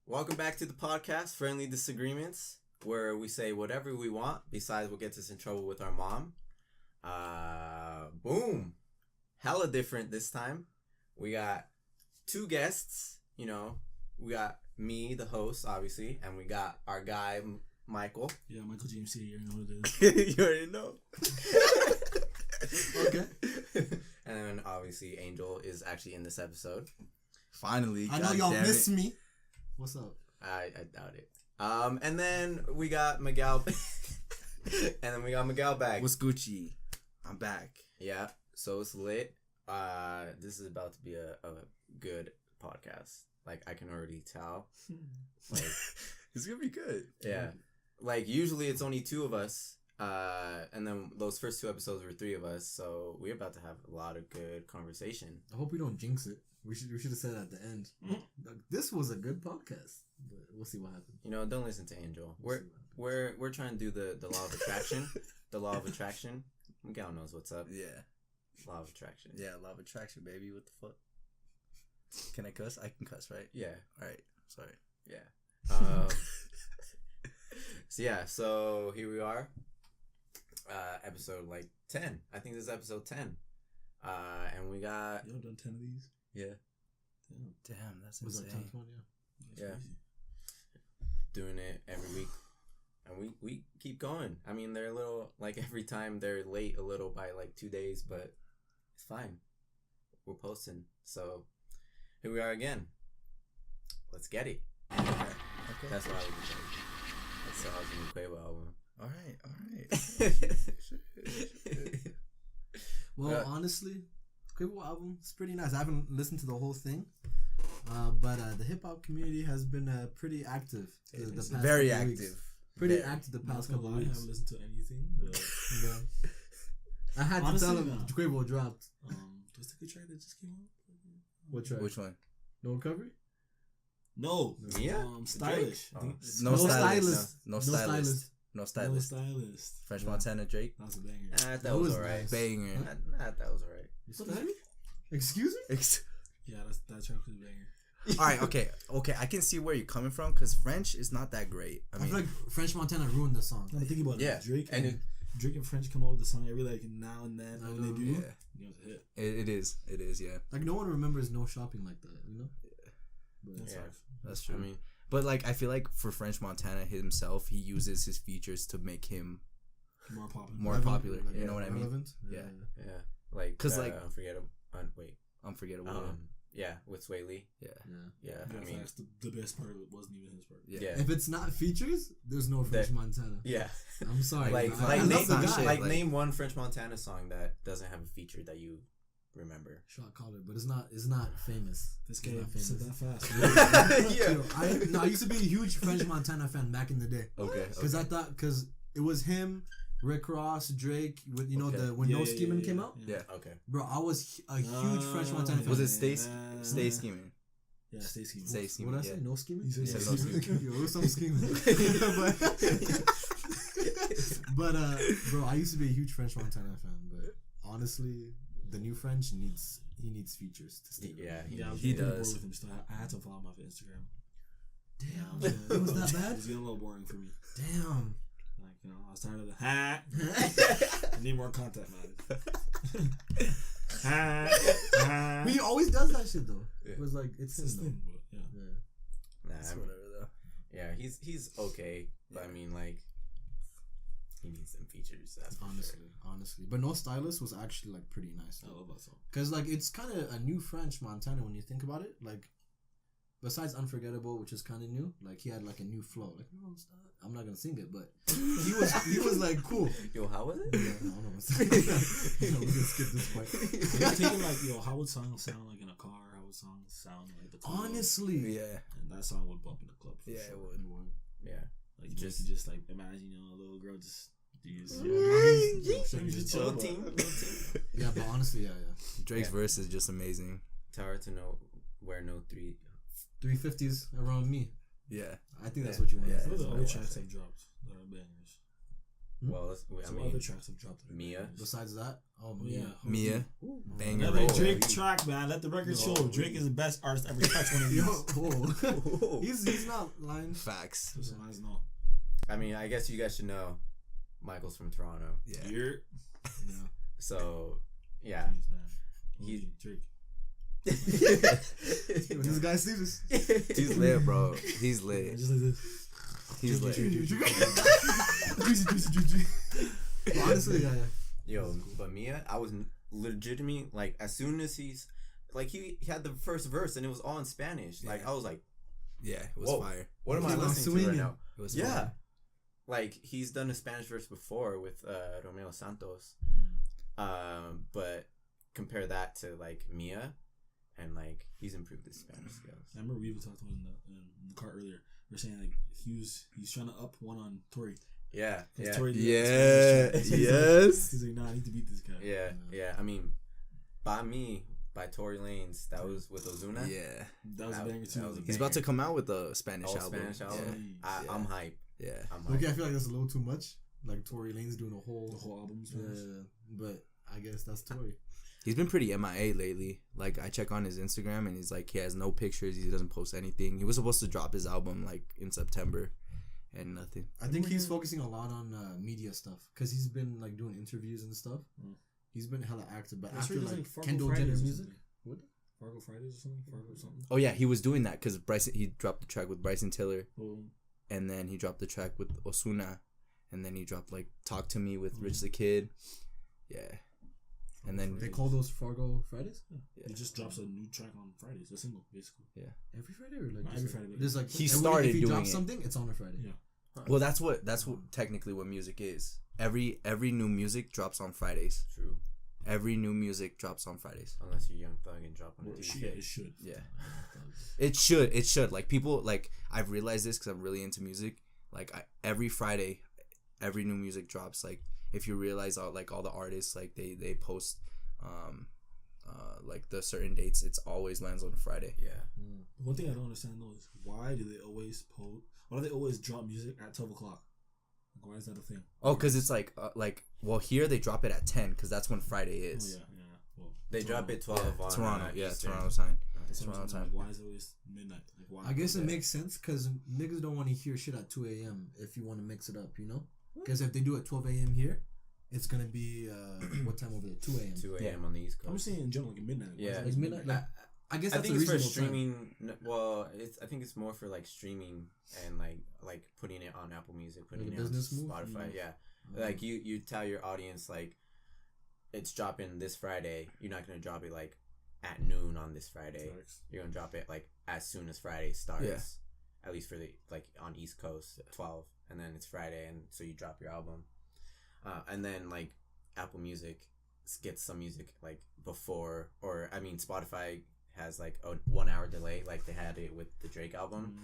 Welcome back to the podcast, Friendly Disagreements, where we say whatever we want besides what gets us in trouble with our mom. Boom. Hella different this time. We got two guests, we got me, the host, obviously, and we got our guy, Michael. Yeah, Michael James here. You know what it is. You already know. Okay. And then, obviously, Angel is actually in this episode. Finally. I know y'all miss me. What's up? I doubt it. And then we got Miguel. Miguel back. What's Gucci? I'm back. Yeah, so it's lit. This is about to be a good podcast. Like, I can already tell. Like, it's gonna be good. Yeah. Like, usually it's only two of us. And then those first two episodes were three of us. So we're about to have a lot of good conversation. I hope we don't jinx it. We should have said at the end. This was a good podcast, but we'll see what happens. Don't listen to Angel. We're trying to do the law of attraction. The law of attraction. Miguel knows what's up. Yeah. Law of attraction. Yeah, law of attraction, baby. What the fuck? Can I cuss? I can cuss, right? Yeah. All right. Sorry. Yeah. So here we are. Episode 10. I think this is episode 10. And we got... You done 10 of these? Yeah. Damn, that's was insane. That 10th one? Yeah. Crazy. Doing it every week. And we keep going. I mean, they're a little... every time they're late a little by 2 days, but it's fine. We're posting. So, here we are again. Let's get it. Okay. That's what I was saying. That's the new Quavo album. All right. Well, honestly, Quavo album is pretty nice. I haven't listened to the whole thing, but the hip hop community has been pretty active. The past very couple active. Weeks. Pretty active the past couple weeks. I haven't listened to anything. But I had to tell him Quavo dropped. What's the good track that just came out? What track? Which one? No Recovery? No. Yeah. Stylish. No stylist. French Montana Drake. That's a banger. That was alright. Nice. Banger. That was alright. Excuse me? Yeah, that track was a banger. Alright, okay. I can see where you're coming from because French is not that great. I feel like French Montana ruined the song. I'm thinking about yeah. Drake and French come out with the song every now and then. When they do, yeah. It's a hit. It is, yeah. No one remembers No Shopping like that, Yeah. But That's true. I mean, but I feel like for French Montana himself, he uses his features to make him more popular. You know what I mean? Relevant? Yeah. because Unforgettable. Unforgettable. Yeah, with Sway Lee. Yeah. I mean, that's the best part of it wasn't even his part. Yeah. If it's not features, there's no French Montana. Yeah. I'm sorry. Name one French Montana song that doesn't have a feature that you remember. Shot caller, but it's not famous. This game said that fast. Yeah. I used to be a huge French Montana fan back in the day. Okay. Because I thought it was him, Rick Ross, Drake, with when No Scheming came out. Yeah. Okay. Bro, I was a huge French Montana fan. Was it Stay Scheming? Yeah, Stay Scheming. Stay Scheming. What did I say? No Scheming? You said No Scheming. Yo, it was some scheming. But bro, I used to be a huge French Montana fan, but honestly, the new French needs features to stay. He does. With him, so I had to follow him off Instagram. Damn, it was that bad? It was getting a little boring for me. Damn. I was tired of the hat. I need more content, man. He always does that shit though. Yeah. It was it's his his thing, but Nah, It's whatever though. Yeah, he's okay, but I mean, he needs some features. That's honestly. But No Stylist was actually pretty nice. I love that song. Cause it's kind of a new French Montana when you think about it. Besides Unforgettable, which is kind of new, he had a new flow. No, I'm not gonna sing it, but he was cool. Yo, how was it? Yeah, I don't know. We can skip this part. You're thinking how would songs sound in a car? How would songs sound the club? Honestly, Yeah. And that song would bump in the club. Yeah, sure. it would. Yeah. You just imagine a little girl just. Little team. Yeah, but honestly, yeah. Drake's verse is just amazing. Tell her to wear no 350s around me. Yeah. I think that's what you want. Yeah. Those are the other tracks they dropped that are bangers. Well, I Some mean, other tracks have dropped. Mia. Besides that, Yeah. Mia. Banger. Another Oh, Drake track, man. Let the record show. Drake is the best artist ever touched one of these. Yo, he's not lying. Facts. Just so guys know. I mean, I guess you guys should know Michael's from Toronto. Yeah. You're. So, yeah. Jeez, man. He- Drake. This guy sleeps. He's lit, bro. He's lit. Just like this. He's lit. Honestly, yeah. Yo, but Mia, I was legitimately like, as soon as he's like, he had the first verse and it was all in Spanish. Like, Yeah. I was like, Yeah, it was whoa, fire. what am I He was listening to right swinging. now? It was Yeah. fire. Like, he's done a Spanish verse before with Romeo Santos. But compare that to like Mia, and like he's improved his Spanish skills. I remember we even talked about it in the car earlier. We were saying like he's trying to up one on Tory. Yeah, yeah, Tory did Yeah. Spanish track. Yes. He's like, nah, I need to beat this guy. yeah. I mean, by Tory Lanez, that was with Ozuna. Yeah. That was a banger too. that was a He's about to come out with a Spanish album. Spanish album. Yeah. I'm hype. Yeah. I'm hype. Okay, I feel like that's a little too much. Like Tory Lane's doing The whole album. but I guess that's Tory. He's been pretty MIA lately. Like, I check on his Instagram and he's like, he has no pictures. He doesn't post anything. He was supposed to drop his album like in September and nothing. I think he's focusing a lot on media stuff because he's been like doing interviews and stuff. He's been hella active, but after like Kendall Jenner music, what? Fargo Fridays or something. Fargo something. Oh, yeah. He was doing that because he dropped the track with Bryson Tiller. Boom. And then he dropped the track with Ozuna. And then he dropped like Talk to Me with Rich the Kid. Yeah. And then They call those Fargo Fridays. Yeah. He just drops a new track on Fridays, a single, basically. Every Friday or like Not every Friday, but There's like He every- started if he doing drops it. something, it's on a Friday. Yeah. Well, that's what technically what music is. Every new music drops on Fridays. True. Every new music drops on Fridays. Unless you're Young Thug and drop on a Yeah, Tuesday. it should. Yeah. It should. Like, people, like, I've realized this because I'm really into music. Like, every Friday, every new music drops. Like, if you realize all the artists, like, they post like the certain dates, it's always lands on a Friday. Yeah. One thing I don't understand though is why do they always post? Why do they always drop music at 12 o'clock? Like, why is that a thing? Oh, because it's like well, here they drop it at 10 because that's when Friday is. Oh, yeah. Well, They drop it 12 on Toronto. Eastern. Toronto time. that's what I'm Toronto saying. time. Like, why is it always midnight? Like, why? I guess it makes sense because niggas don't want to hear shit at 2 a.m. if you want to mix it up, you know? Because if they do it 12 a.m. here, it's going to be, what time over there? 2 a.m. 2 a.m. on the East Coast. I'm just saying in general, like midnight. Why is Yeah. it It's always midnight. Like, I guess I that's think a it's for reasonable time. streaming. Well, I think it's more for like streaming and like putting it on Apple Music, putting Like a it on business move? Spotify. Yeah, like you tell your audience like it's dropping this Friday. You're not gonna drop it like at noon on this Friday. Facts. You're gonna drop it like as soon as Friday starts. Yeah. At least for the like on East Coast 12, and then it's Friday, and so you drop your album, and then like Apple Music gets some music like before, or I mean Spotify has like a 1 hour delay like they had it with the Drake album.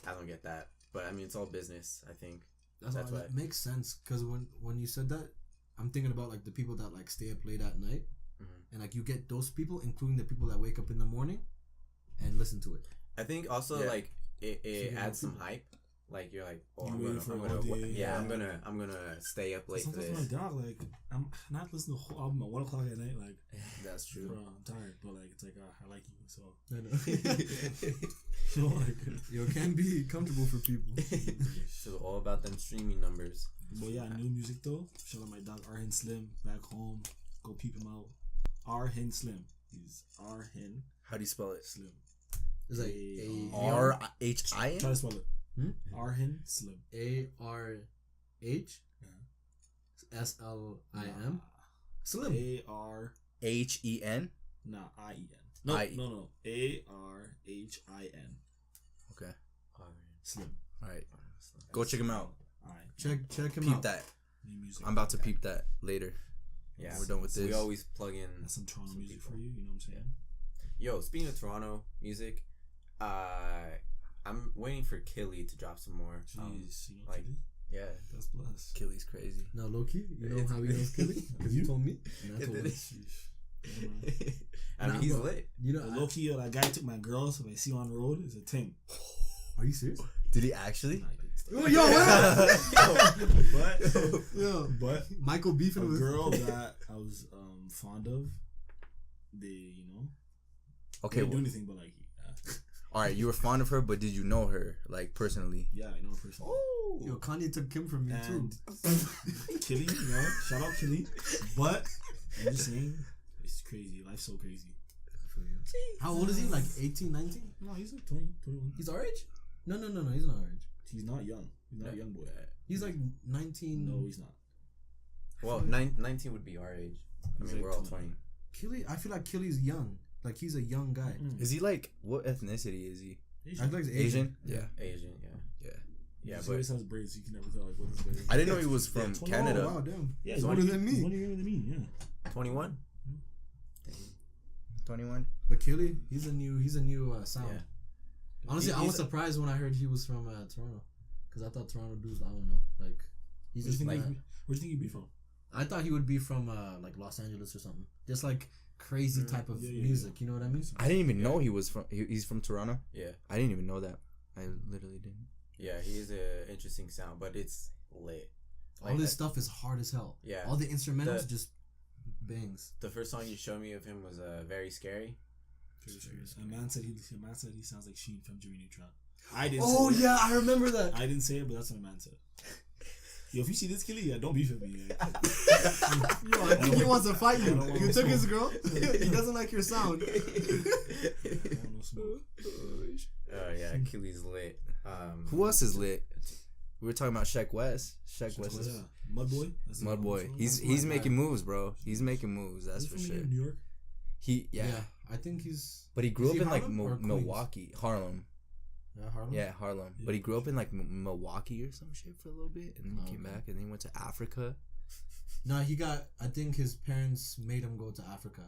I don't get that, but I mean it's all business. I think That's That's why why. it makes sense because when you said that, I'm thinking about like the people that like stay up late at night, and like you get those people, including the people that wake up in the morning and listen to it. I think also Yeah. like it you adds know, some hype. Like you're like, oh, You I'm waiting gonna, for I'm it gonna, all day, yeah, yeah. I'm gonna stay up late for Sometimes this. my dog, like, I'm not listening to the whole album at 1 o'clock at night. Like, That's true. bro, I'm tired, but like, it's like, I like you, so. I know. You know, like, Yo, it can be comfortable for people. So all about them streaming numbers. but yeah, new music though. Shout out my dog Arhin Slim back home. Go peep him out. Arhin Slim. He's Arhin How do you spell it? Slim. It's like RHIN? Try to spell it. Hmm? Arhin Slim. ARHSLIM. Slim. ARHEN. HEN? Nah, IEN. No, I-E. no. ARHIN. Okay. Slim. All right. Go check him out. Check him Peep out. that. New music. I'm about to peep that later. Yeah, We're done with so this. we always plug in. That's some Toronto some music people. for you. You know what I'm saying? Yo, speaking of Toronto music, I'm waiting for Killy to drop some more. Jeez, you know, like- Kitty? Yeah. That's blessed. Killy's crazy. No, Loki, you know It's- how he knows Killy? Because you told me. And I told him. Sheesh. Yeah, man. I mean, Nah, he's but- lit. You The know, low-key, that guy took my girls. If I see him on the road, it's a thing. are you serious? Did he actually? Nah, I did. Yo, what? But Michael beefing a with girl that I was fond of, they Okay. they didn't do anything but like. All right, you were fond of her, but did you know her like personally? Yeah, I know her personally. Yo, Kanye took Kim from me too. Killy, shout out Killy. But I'm just saying, it's crazy. Life's so crazy. How old is he? Like 18, 19? No, he's like 20, 21. He's our age? No, he's not our age. He's not young. He's not a young boy. He's like 19. No, he's not. Well, 19 would be our age. I mean, like we're all 20. Killy, I feel like Killy's young. Like he's a young guy. Is he like what ethnicity is he? I feel like he's Asian? Asian. Yeah. Asian, yeah. Yeah, but he always has braids. You can never tell like what this guy is. I didn't know he was from 20. Canada. Oh, wow, damn. Yeah, He's he's older than me. He's 1 year younger than me. Yeah. 21. 21. But Killy, he's a new sound. Yeah. Honestly, I was He's- surprised when I heard he was from Toronto, because I thought Toronto dudes, I don't know, like he's just like. Where do you think he'd be from? I thought he would be from like Los Angeles or something, just like crazy type of music. You know what I mean? I didn't even know he was from. He's from Toronto. Yeah. I didn't even know that. I literally didn't. Yeah, he's an interesting sound, but it's lit. All this stuff is hard as hell. Yeah. All the instrumentals just bangs. The first song you showed me of him was Very Scary. A man said he sounds like Sheen from Jimmy Neutron. I didn't. Oh say it. yeah, I remember that. I didn't say it, but that's what a man said. Yo, if you see this Killy, don't beef with me. Yo, I think he wants to fight you. You took his girl. He doesn't like your sound. Oh yeah, Achilles lit. Who else is lit? We were talking about Sheck West. Sheck West is Mudboy. Mudboy. He's making moves, bro. He's making moves. That's for sure. New York. Yeah. I think he's. But he grew up in like Harlem or Queens? Milwaukee, Harlem. Yeah, Harlem. Yeah, Harlem. But he grew up in like Milwaukee or some shit for a little bit, and then he came back, and then he went to Africa. No, he got. I think his parents made him go to Africa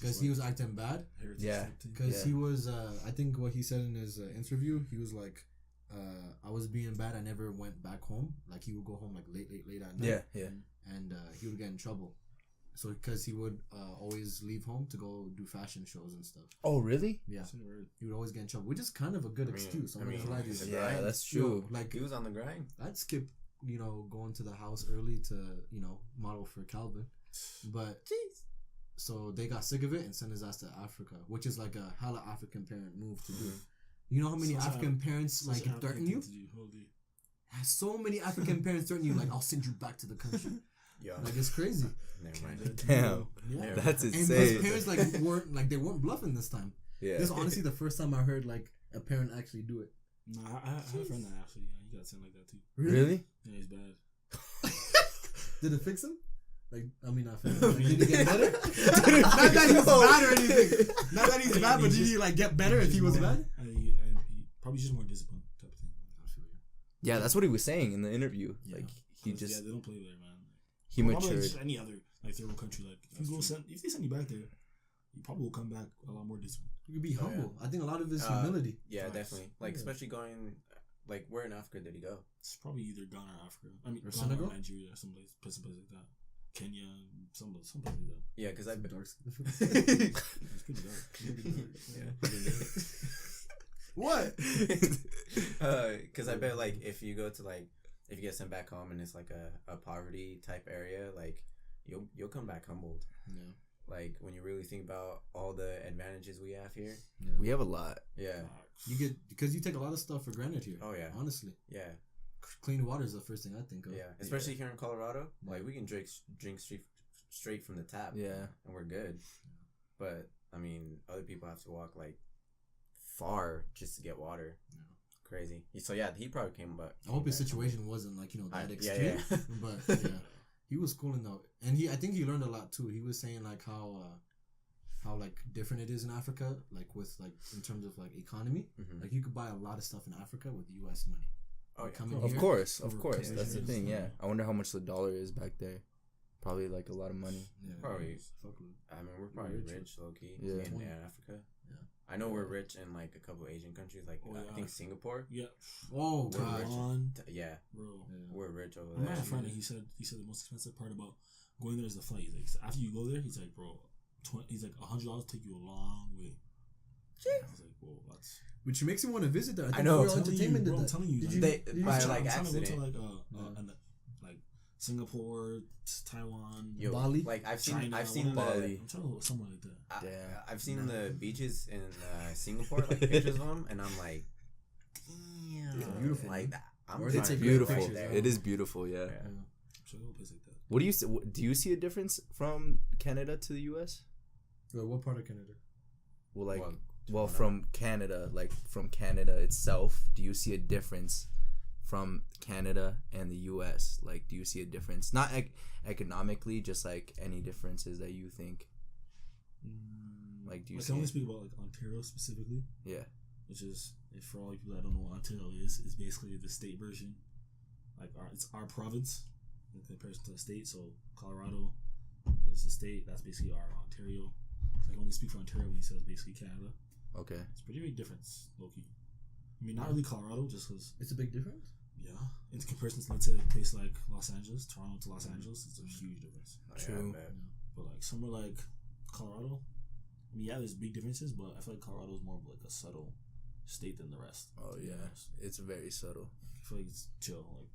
because he was acting bad. Yeah. Because he was. I think what he said in his interview, he was like, "I was being bad. I never went back home. Like he would go home like late at night. Yeah. And he would get in trouble. So because he would always leave home to go do fashion shows and stuff. Oh, really? Yeah. He would always get in trouble, which is kind of a good excuse. Yeah, that's true. Like he was on the grind. I'd skip, going to the house early to, model for Calvin. But so they got sick of it and sent his ass to Africa, which is like a hella African parent move to do. You know how many African parents like threaten you? So many African parents threaten you, like, I'll send you back to the country. Yeah. Like, it's crazy. Never mind. Damn. Yeah. That's And insane. his parents they weren't bluffing this time. Yeah. This is honestly the first time I heard like a parent actually do it. No, I had a friend that actually, he got sent like that too. Really? Yeah, he's bad. Did it fix him? Like, I mean, not fix him. Like, did he get better? Not that he's bad or anything. Not that he's bad, but did he like get better if he was bad? He probably just more disciplined type of thing. Yeah, that's what he was saying in the interview. Yeah. Like he just they don't play there, man. he Probably matured. like just any other like third world country. Like if they send you back there, you probably will come back a lot more disciplined. You could be humble. I think a lot of his humility. Yeah, Nice. definitely. Like especially going, like where in Africa did he go? It's probably either Ghana or Africa. I mean, Or Ghana Senegal? or Nigeria, some place like that. Kenya, some place like that. Yeah, because I bet. Dark It's pretty dark. Yeah. What? Because I bet like if you go to like if you get sent back home and it's like a poverty type area, like you'll come back humbled. Yeah. Like when you really think about all the advantages we have here. Yeah. We have a lot. Yeah. You get because you take a lot of stuff for granted here. Oh yeah. Honestly, Yeah. clean water is the first thing I think of. Yeah. Especially here in Colorado, like we can drink straight from the tap. Yeah. And we're good. But I mean, other people have to walk like far just to get water. Yeah. Crazy. So yeah, he probably came back. I hope his situation wasn't like that extreme. Yeah. But yeah, he was cool enough, and I think he learned a lot too. He was saying like how like different it is in Africa, like with like in terms of like economy. Mhm. Like you could buy a lot of stuff in Africa with U.S. money. Oh Like, yeah. coming Of here, course. Yeah, That's the yeah. thing. Yeah. I wonder how much the dollar is back there. Probably like a lot of money. Yeah, Probably. fuck with it. I mean, we're probably rich. rich, low key. Yeah. In Africa. Yeah. I know we're rich in like a couple Asian countries, like Oh, I yeah. think Singapore. Yeah, Oh We're god. rich. on, Yeah, bro. Yeah. we're rich over I met there. a friend and he said the most expensive part about going there is the flight. He's like, after you go there, he's like, bro, he's like $100 take you a long way. I was like, whoa, that's. Which makes me want to visit there. I think know. Royal Entertainment did I'm that. telling you, Did like, you by try- like I'm trying to go accident. to like Singapore, Taiwan, Yo, Bali? like I've seen China, the Bali. I'm trying to go somewhere like that. I've seen the beaches in Singapore, like pictures of them, and I'm like, damn, It's beautiful, like man. that. I'm Or trying it's to a be Beautiful. right there. It is beautiful. Yeah. Yeah. I'm trying to go a place like that. What do you see a difference from Canada to the U.S.? Well, what part of Canada? Well, like, Well, from Canada, like from Canada itself, do you see a difference from Canada and the U.S.? Like, do you see a difference? Not economically, just like any differences that you think. Like, do you I see? can only speak about like Ontario specifically. Yeah. Which is, if for all you people that don't know what Ontario is basically the state version. Like it's our province in comparison to the state. So Colorado is the state. That's basically our Ontario. So I can only speak for Ontario when he says basically Canada. Okay. It's a pretty big difference, low-key. I mean, not really Colorado, just because, It's a big difference. yeah, in comparison to, let's say, a place like Los Angeles, Toronto to Los Angeles, it's a huge difference. Oh, yeah, True. I bet. But like somewhere like Colorado, I mean, yeah, there's big differences, but I feel like Colorado is more of like a subtle state than the rest. Oh to be yeah, honest. it's very subtle. I feel like it's chill. Like,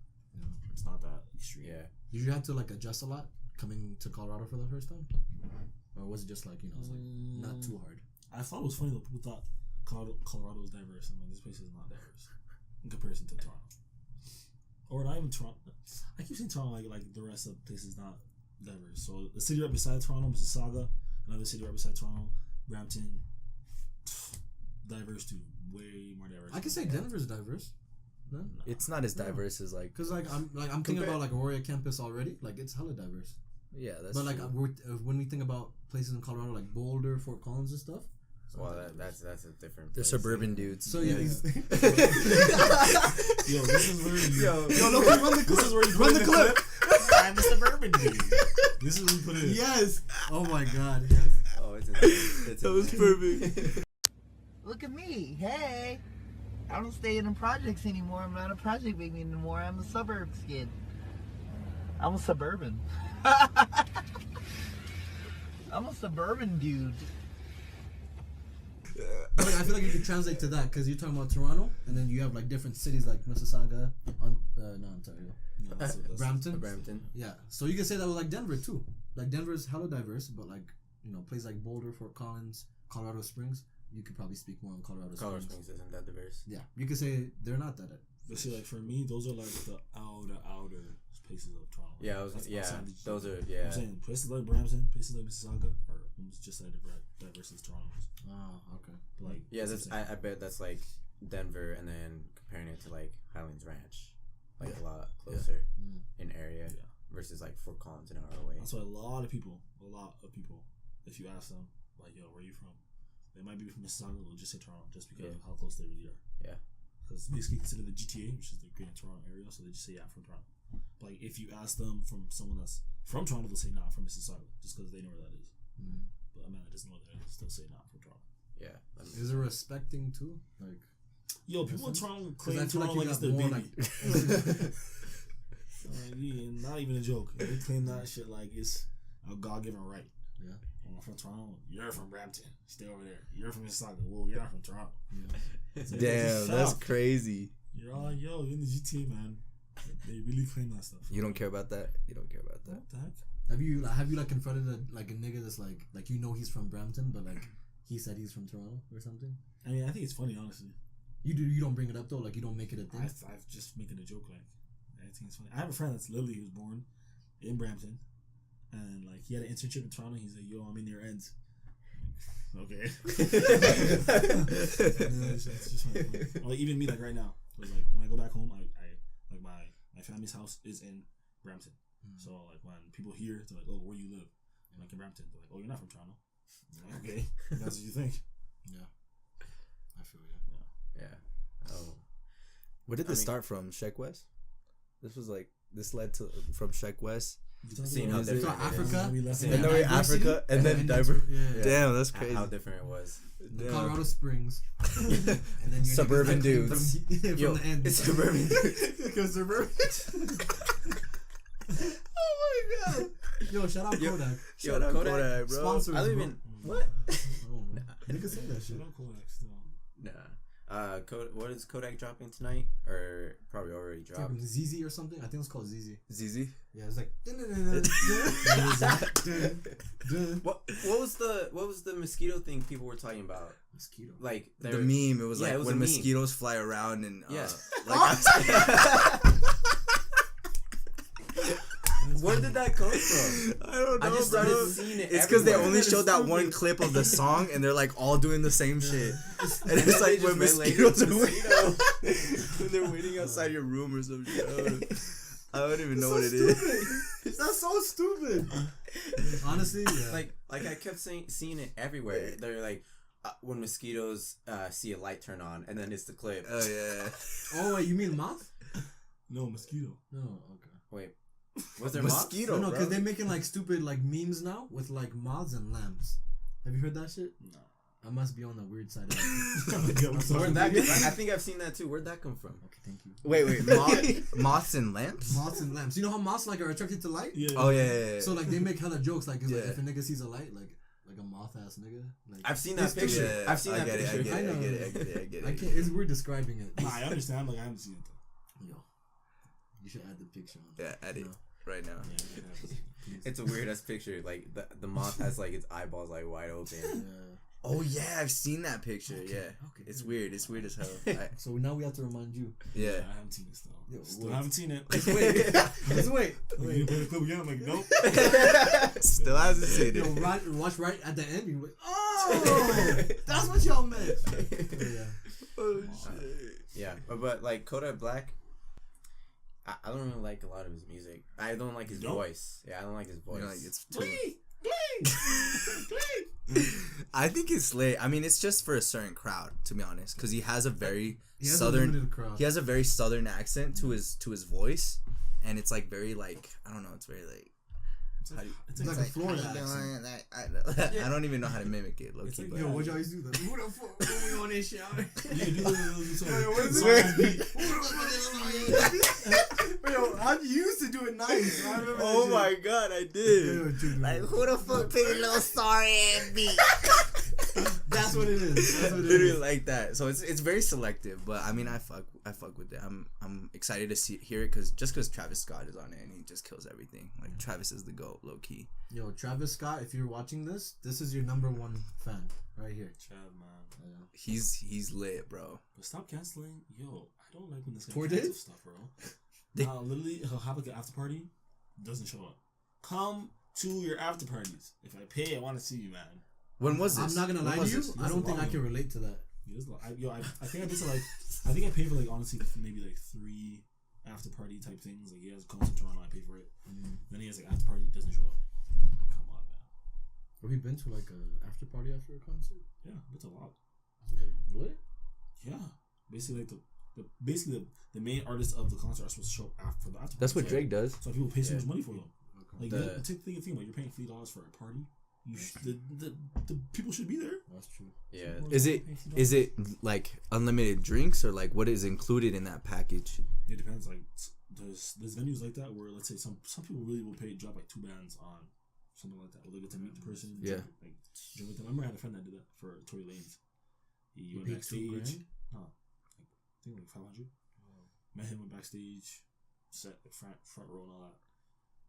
it's not that extreme. Yeah. Did you have to like adjust a lot coming to Colorado for the first time, or was it just like it's like not too hard? I thought it was funny though. People thought Colorado was diverse. I'm like, this place is not diverse in comparison to Toronto, or not even Toronto. I keep saying Toronto like the rest of the places not diverse. So the city right beside Toronto, Mississauga, another city right beside Toronto, Brampton, diverse too, way more diverse. I can say Denver's diverse. Then, It's not as diverse as like. cause I'm thinking about like Aurora campus already. Like it's hella diverse. Yeah, that's. But like true. when we think about places in Colorado like Boulder, Fort Collins, and stuff. it's Well, not diverse. that's a different. They're place. suburban dudes. So Yeah. you. Yo, this is where you. Yo, no, run the clip. This is where you Run put the in clip. I'm a suburban dude. This is where you put it in. Yes. Oh my God. Yes. Oh, it's That was perfect. Look at me. Hey. I don't stay in the projects anymore. I'm not a project baby anymore. I'm a suburbs kid. I'm a suburban. I'm a suburban dude. I feel like you could translate to that because you're talking about Toronto, and then you have like different cities like Mississauga, Ontario, No, that's Brampton. Brampton. Yeah, so you can say that with like Denver too. Like Denver's hella diverse, but like places like Boulder, Fort Collins, Colorado Springs, you could probably speak more on Colorado Colorado Springs. Springs isn't that diverse. Yeah, you could say they're not that. But see, like for me, those are like the outer places of Toronto. Yeah, That's yeah. outside the- Those are yeah. I'm saying places like Brampton, places like Mississauga are almost just as diverse as Toronto is. Oh, okay. But like, Yeah, what that's I'm saying. I bet that's like Denver, and then comparing it to like Highlands Ranch, like a lot closer Mm. in area Yeah. versus like Fort Collins an hour away. That's why a lot of people, if you ask them, like, yo, where are you from? They might be from Mississauga, they'll just say Toronto, just because of how close they really are. Yeah. Because it's basically considered the GTA, which is the Greater Toronto area, so they just say, yeah, I'm from Toronto. But like, if you ask them from someone that's from Toronto, they'll say, nah, I'm from Mississauga, just because they know where that is. Mm. But a man that doesn't know where that is, they'll say, nah, I'm from Toronto. Yeah. that makes Is it respecting too? Like, Yo, people in Toronto 'cause claim I feel Toronto like you like it's got their more baby. like. Yeah, not even a joke. They claim that shit like it's a God-given right. Yeah. I'm from Toronto. You're from Brampton. Stay over there. You're from Mississauga. Whoa, you're not from Toronto. It's like, Damn, shut that's up. crazy. You're all like, yo, you're in the GTA, man. They really claim that stuff. You don't care about that. You don't care about that. What the heck? Have you like confronted a nigga that's like he's from Brampton, but like he said he's from Toronto or something? I mean, I think it's funny, honestly. You don't bring it up though, like you don't make it a thing. I've just making a joke, like, I think it's funny. I have a friend that's literally was born in Brampton, and like he had an internship in Toronto. He's like, yo, I'm in your ends. Okay. It's just funny. Like even me, like right now, was like when I go back home, I like my family's house is in Brampton. So like when people hear, they're like, oh, where do you live? I'm like in Brampton. They're like, oh, you're not from Toronto. I'm like, okay, that's what you think. Yeah, I feel you. Yeah. Oh. Where did this start from? Sheck West? This led to from Sheck West. Seeing how So different it is. Africa, And then diversity, Africa, and then yeah. Damn, that's crazy. How different it was. The Colorado Springs, and then your Suburban niggas that dudes. came from Yo, the end. it's suburban. Because suburban. Oh my god! Yo, shout out Kodak. Shout out Kodak, bro. Sponsors, I don't bro. even what. Oh. They can say that shit. Shout out Kodak still. Nah. What is Kodak dropping tonight? Or probably already dropped. ZZ or something. I think it's called ZZ. ZZ. Yeah, it's like. What was the mosquito thing people were talking about? Mosquito. Like The meme. It was Yeah, like it was when a meme. mosquitoes fly around and Yeah. Where did that come from? I don't know. I just started bro. seeing it. It's because they everywhere. only showed that one clip of the song and they're like all doing the same shit. And it's like when mosquitoes are when they're waiting outside your room or some shit. I don't even know what it is. That's so stupid. Honestly, yeah. Like I kept seeing it everywhere. They're like when mosquitoes see a light turn on, and then it's the clip. Oh yeah. Oh, wait, you mean moth? No, mosquito. No, okay. Wait, was there Mosquito? No, because bro. they're making like stupid like memes now with like moths and lambs. Have you heard that shit? No. I must be on the weird side of it. Where'd that come? I think I've seen that too. Where'd that come from? Okay, thank you. Wait, moths and lamps? Moths and lamps. You know how moths like are attracted to light? Yeah. Oh yeah. So like they make hella jokes like, it's like Yeah. if a nigga sees a light like a moth ass nigga. Like I've seen that it's picture. stupid. I've seen I that get picture. It, I I know. get it. I can't. It's weird describing it. Nah, I understand. Like I haven't seen it though. Yo, you should add the picture on. Yeah, add it right now. Yeah, Please. It's a weird ass picture. Like the moth has like its eyeballs like wide open. Yeah. Oh yeah, I've seen that picture. Okay, Yeah, okay, it's good. weird. It's weird as hell. So now we have to remind you. Yeah. I haven't seen it still. Yo, Still wait. haven't seen it. Just wait. Just wait. Like, you play the clip again? I'm like, nope. Still hasn't seen Yo, it. watch right at the end. You're like, oh, that's what y'all meant. Yeah. Oh shit. Yeah, but like Kodak Black, I don't really like a lot of his music. I don't like his Don't? voice. Yeah, I don't like his voice. You know, like it's too. Glee. I think it's late. I mean, it's just for a certain crowd, to be honest, because he has a very He has a southern. limited crowd. He has a very southern accent to his voice, and it's like very like I don't know. It's very like. How do you, It's like a Florida accent. I don't even know how to mimic it. Low It's key, like, but Yo, what y'all used to do? Who the fuck put me on this shit? Yeah, do what is it? Yo, I used to do it nice. I remember oh that my shit. god, I did. Yo, dude, Like who the fuck put a little sorry at me? that's what it is. That's what it Literally is. like that. So it's very selective, but I mean I fuck with it. I'm excited to hear it because Travis Scott is on it and he just kills everything. Like Travis is the GOAT, low key. Yo, Travis Scott, if you're watching this is your number one fan right here. Chad, man. He's lit, bro. But stop canceling. Yo, I don't like when this guy Tour cancels dates? stuff, bro. Literally, he'll have like an after party, doesn't show up. Come to your after parties. If I pay, I want to see you, man. When was this? I'm not gonna When lie to was you. this? I don't think I can relate to that. I think I did like, I think I paid for like honestly maybe like 3 after party type things. Like he has a concert in Toronto, I pay for it. Then he has like after party, doesn't show up. Like, come on, man. Have you been to like a after party after a concert? Yeah, it's a lot. What? Yeah, basically like the main artists of the concert are supposed to show up after the after. That's what party. Drake does. So people pay so much money for them. Like The- think about it, you're paying $3 for a party. The people should be there. That's true. Yeah. Is it like unlimited drinks or like what is included in that package? It depends. Like there's venues like that where let's say some people really will drop like 2 bands on something like that. Where they get to meet the person. Yeah. Like drink with them. I remember I had a friend that did that for Tory Lanez. He went paid $2 backstage. grand? No, I think like 500. Met him, went backstage, sat the front row and all that,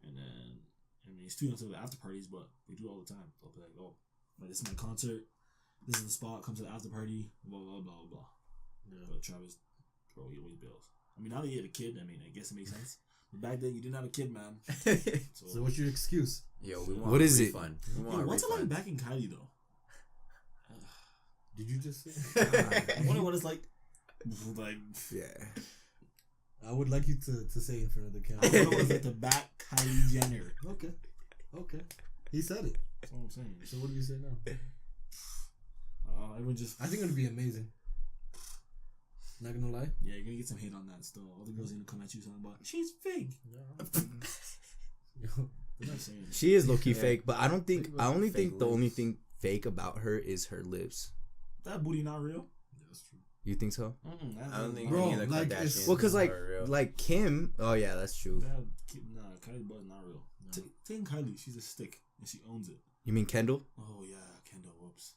and then. I mean, students do the after parties, but they do it all the time. They'll be like, "Oh, like, this is my concert. This is the spot. Come to the after party." Blah blah blah blah. Yeah. But Travis, bro, he always bails. I mean, now that you have a kid, I mean, I guess it makes sense. But back then, you didn't have a kid, man. So what's your excuse? Yo, we want What is a it? refund. Yo, what's it like back in Kylie though? Did you just say? I wonder what it's like. Like, Yeah. I would like you to say in front of the I camera. wonder what it's like to back Kylie Jenner. Okay. He said it. That's what I'm saying. So what do you say now? Everyone just. I think it'd be amazing. Not gonna lie. Yeah, you're gonna get some hate on that still. All the girls are gonna come at you saying, "But she's fake." Yo, They're not saying it. She is low key Yeah. fake, but I don't think I only Fake think the only lips. thing fake about her is her lips. That booty not real. that's true. You think so? I don't think Bro, any of the like, Kardashians it's- Well, cause are real. like Kim. Oh yeah, that's true. Kylie's butt is not real. Take Kylie, she's a stick and she owns it. You mean Kendall? Oh yeah, Kendall, whoops.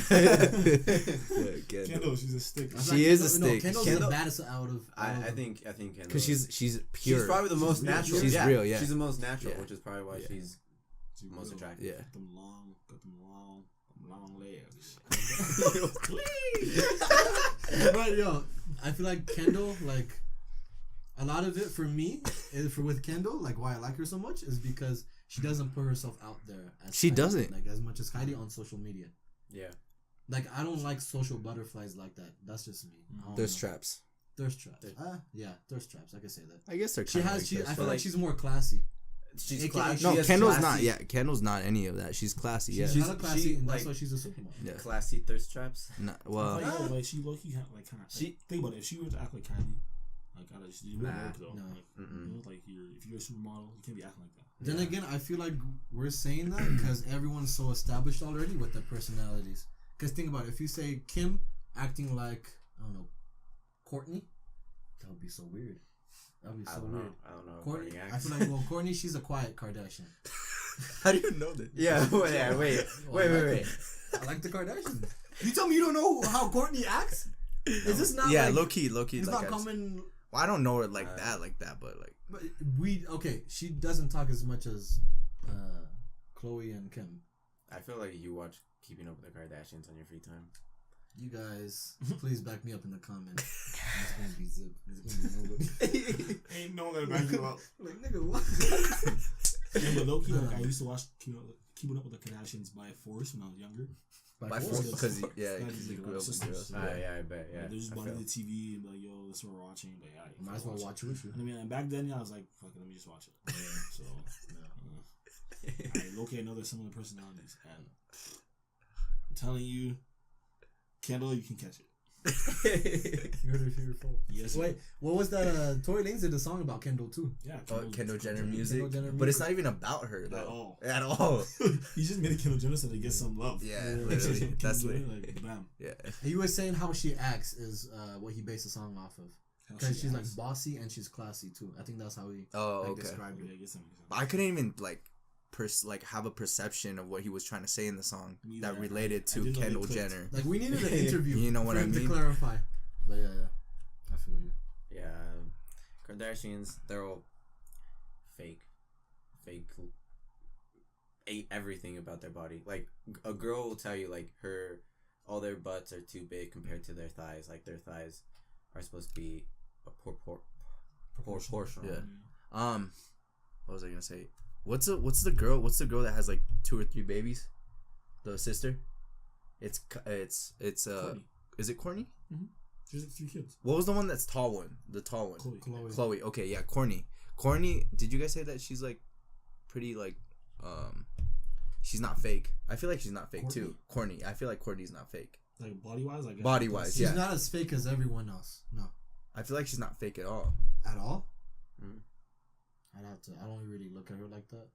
Kendall. Kendall, she's a stick. She is a stick. Kendall's Kendall- the baddest out of. I think Kendall. Because she's pure. She's probably the most real. natural. She's real, yeah. She's the most natural, Yeah. which is probably why Yeah. she's She's most real. attractive. Yeah. Got them long legs. But yo, I feel like Kendall, like a lot of it for me, with Kendall, like why I like her so much is because she doesn't put herself out there. She Kylie, doesn't. like as much as Kylie on social media. Yeah. Like I don't like social butterflies like that. That's just me. I don't Thirst know. traps. Thirst traps. Yeah, thirst traps. I can say that. I guess they're She kinda has. like She. thirst I feel traps. like she's more classy. She's AKA classy. No, She has Kendall's classy- not. Yeah, Kendall's not any of that. She's classy. Yeah. She's hella classy, she, and that's like- why she's a supermodel. Yeah. Classy thirst traps. Not, I well, feel like, like she low-key kind of She- think about it. If she were to act like Kylie, like it wouldn't Nah. work though. No. Like, you know, like if you're a supermodel, you can't be acting like that. Then Yeah. again, I feel like we're saying that because everyone's so established already with their personalities. Because think about it, if you say Kim acting like, I don't know, Courtney, that would be so weird. That would be I so don't weird. know. I don't know. Courtney, Courtney I feel like, well, Courtney, she's a quiet Kardashian. how do you know that? Yeah. Wait. I like the Kardashians. You tell me you don't know how Courtney acts? Is this not Yeah, like, low key. it's Like, not common. well, I don't know her like that, but like. But she doesn't talk as much as Chloe and Kim. I feel like you watch Keeping Up with the Kardashians on your free time. You guys, please back me up in the comments. It's gonna be zip. It's gonna be nobody. Ain't no one that back you up. Like, nigga, what? Yeah, but low-key, like I used to watch Keeping Up with the Kardashians by force when I was younger. By force. force, because Like, you grew up with sisters. girls. Yeah, I bet. Yeah. Like, they just I bought feel- the TV and be like, yo, this is what we're watching. But yeah, Might as well watch it with you. And I mean, and back then, yeah, I was like, fuck it, let me just watch it. So, I know there's similar personalities, and I'm telling you, Kendall, you can catch it. You heard it here first. Yes. Wait, what was that? Tory Lanez did a song about Kendall too. Yeah. Kendall Jenner music, Kendall Jenner but it's music. not even about her though. At all. At all. He just made a Kendall Jenner so to get some love. Yeah, Yeah. literally. Kendall That's Jenner, lit. like bam. Yeah. He was saying how she acts is what he based the song off of. How Because she she's like acts. bossy and she's classy too. I think that's how he Oh, okay. described Yeah, it. get some. I couldn't even like have a perception of what he was trying to say in the song Me that neither. related I to didn't know they Kendall clicked. Jenner. Like we needed an interview. You know what for I him mean? To clarify. But yeah, I feel you. Yeah, Kardashians, they're all fake, ate everything about their body. Like a girl will tell you, like all their butts are too big compared to their thighs. Like their thighs are supposed to be a proportional. Yeah. What was I gonna say? What's the girl that has like 2 or 3 babies? The sister. It's Courtney. Is it Courtney? She has like 3 kids. What was the one that's tall one? The tall one. Chloe. Chloe. Okay, yeah, Courtney. Did you guys say that she's like pretty like she's not fake? I feel like she's not fake too. Courtney. I feel like Courtney's not fake. Like body wise, like Body wise, She's yeah. not as fake as everyone else. No. I feel like she's not fake at all. At all? Mm. I'd have to. I don't really look at her like that.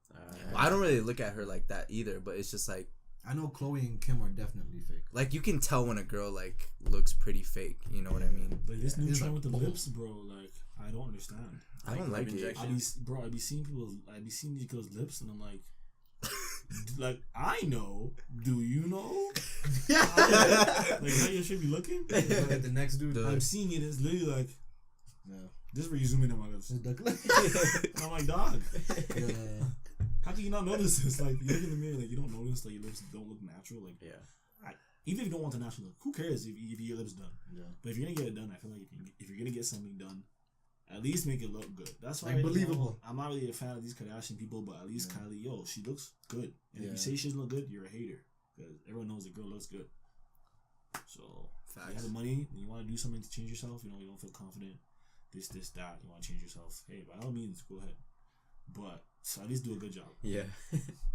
I don't really look at her like that either, but it's just like I know Chloe and Kim are definitely fake. you can tell when a girl like looks pretty fake. You know what I mean? Like this new It's trend like with the bold. lips, bro. Like I don't understand. I don't like it. injection. I be seeing these girls' lips, and I'm like, like I know. Do you know? Like how you should be looking. Like the next dude. I'm seeing it. It's literally like Yeah. this is where you zoom in on my lips. Yeah. And I'm like, dog. How can you not notice this? Like you look in the mirror, like you don't notice that your lips don't look natural. Like Yeah. even if you don't want the natural look, who cares if your lips done? Yeah. But if you're gonna get it done, I feel like if you're gonna get something done, at least make it look good. That's why Like believable. I'm not really a fan of these Kardashian people, but at least Kylie, yo, she looks good. And if you say she doesn't look good, you're a hater because everyone knows the girl looks good. So if you have the money and you want to do something to change yourself, you don't feel confident. This, that. You want to change yourself. Hey, by all means, go ahead. But so at least do a good job. Yeah.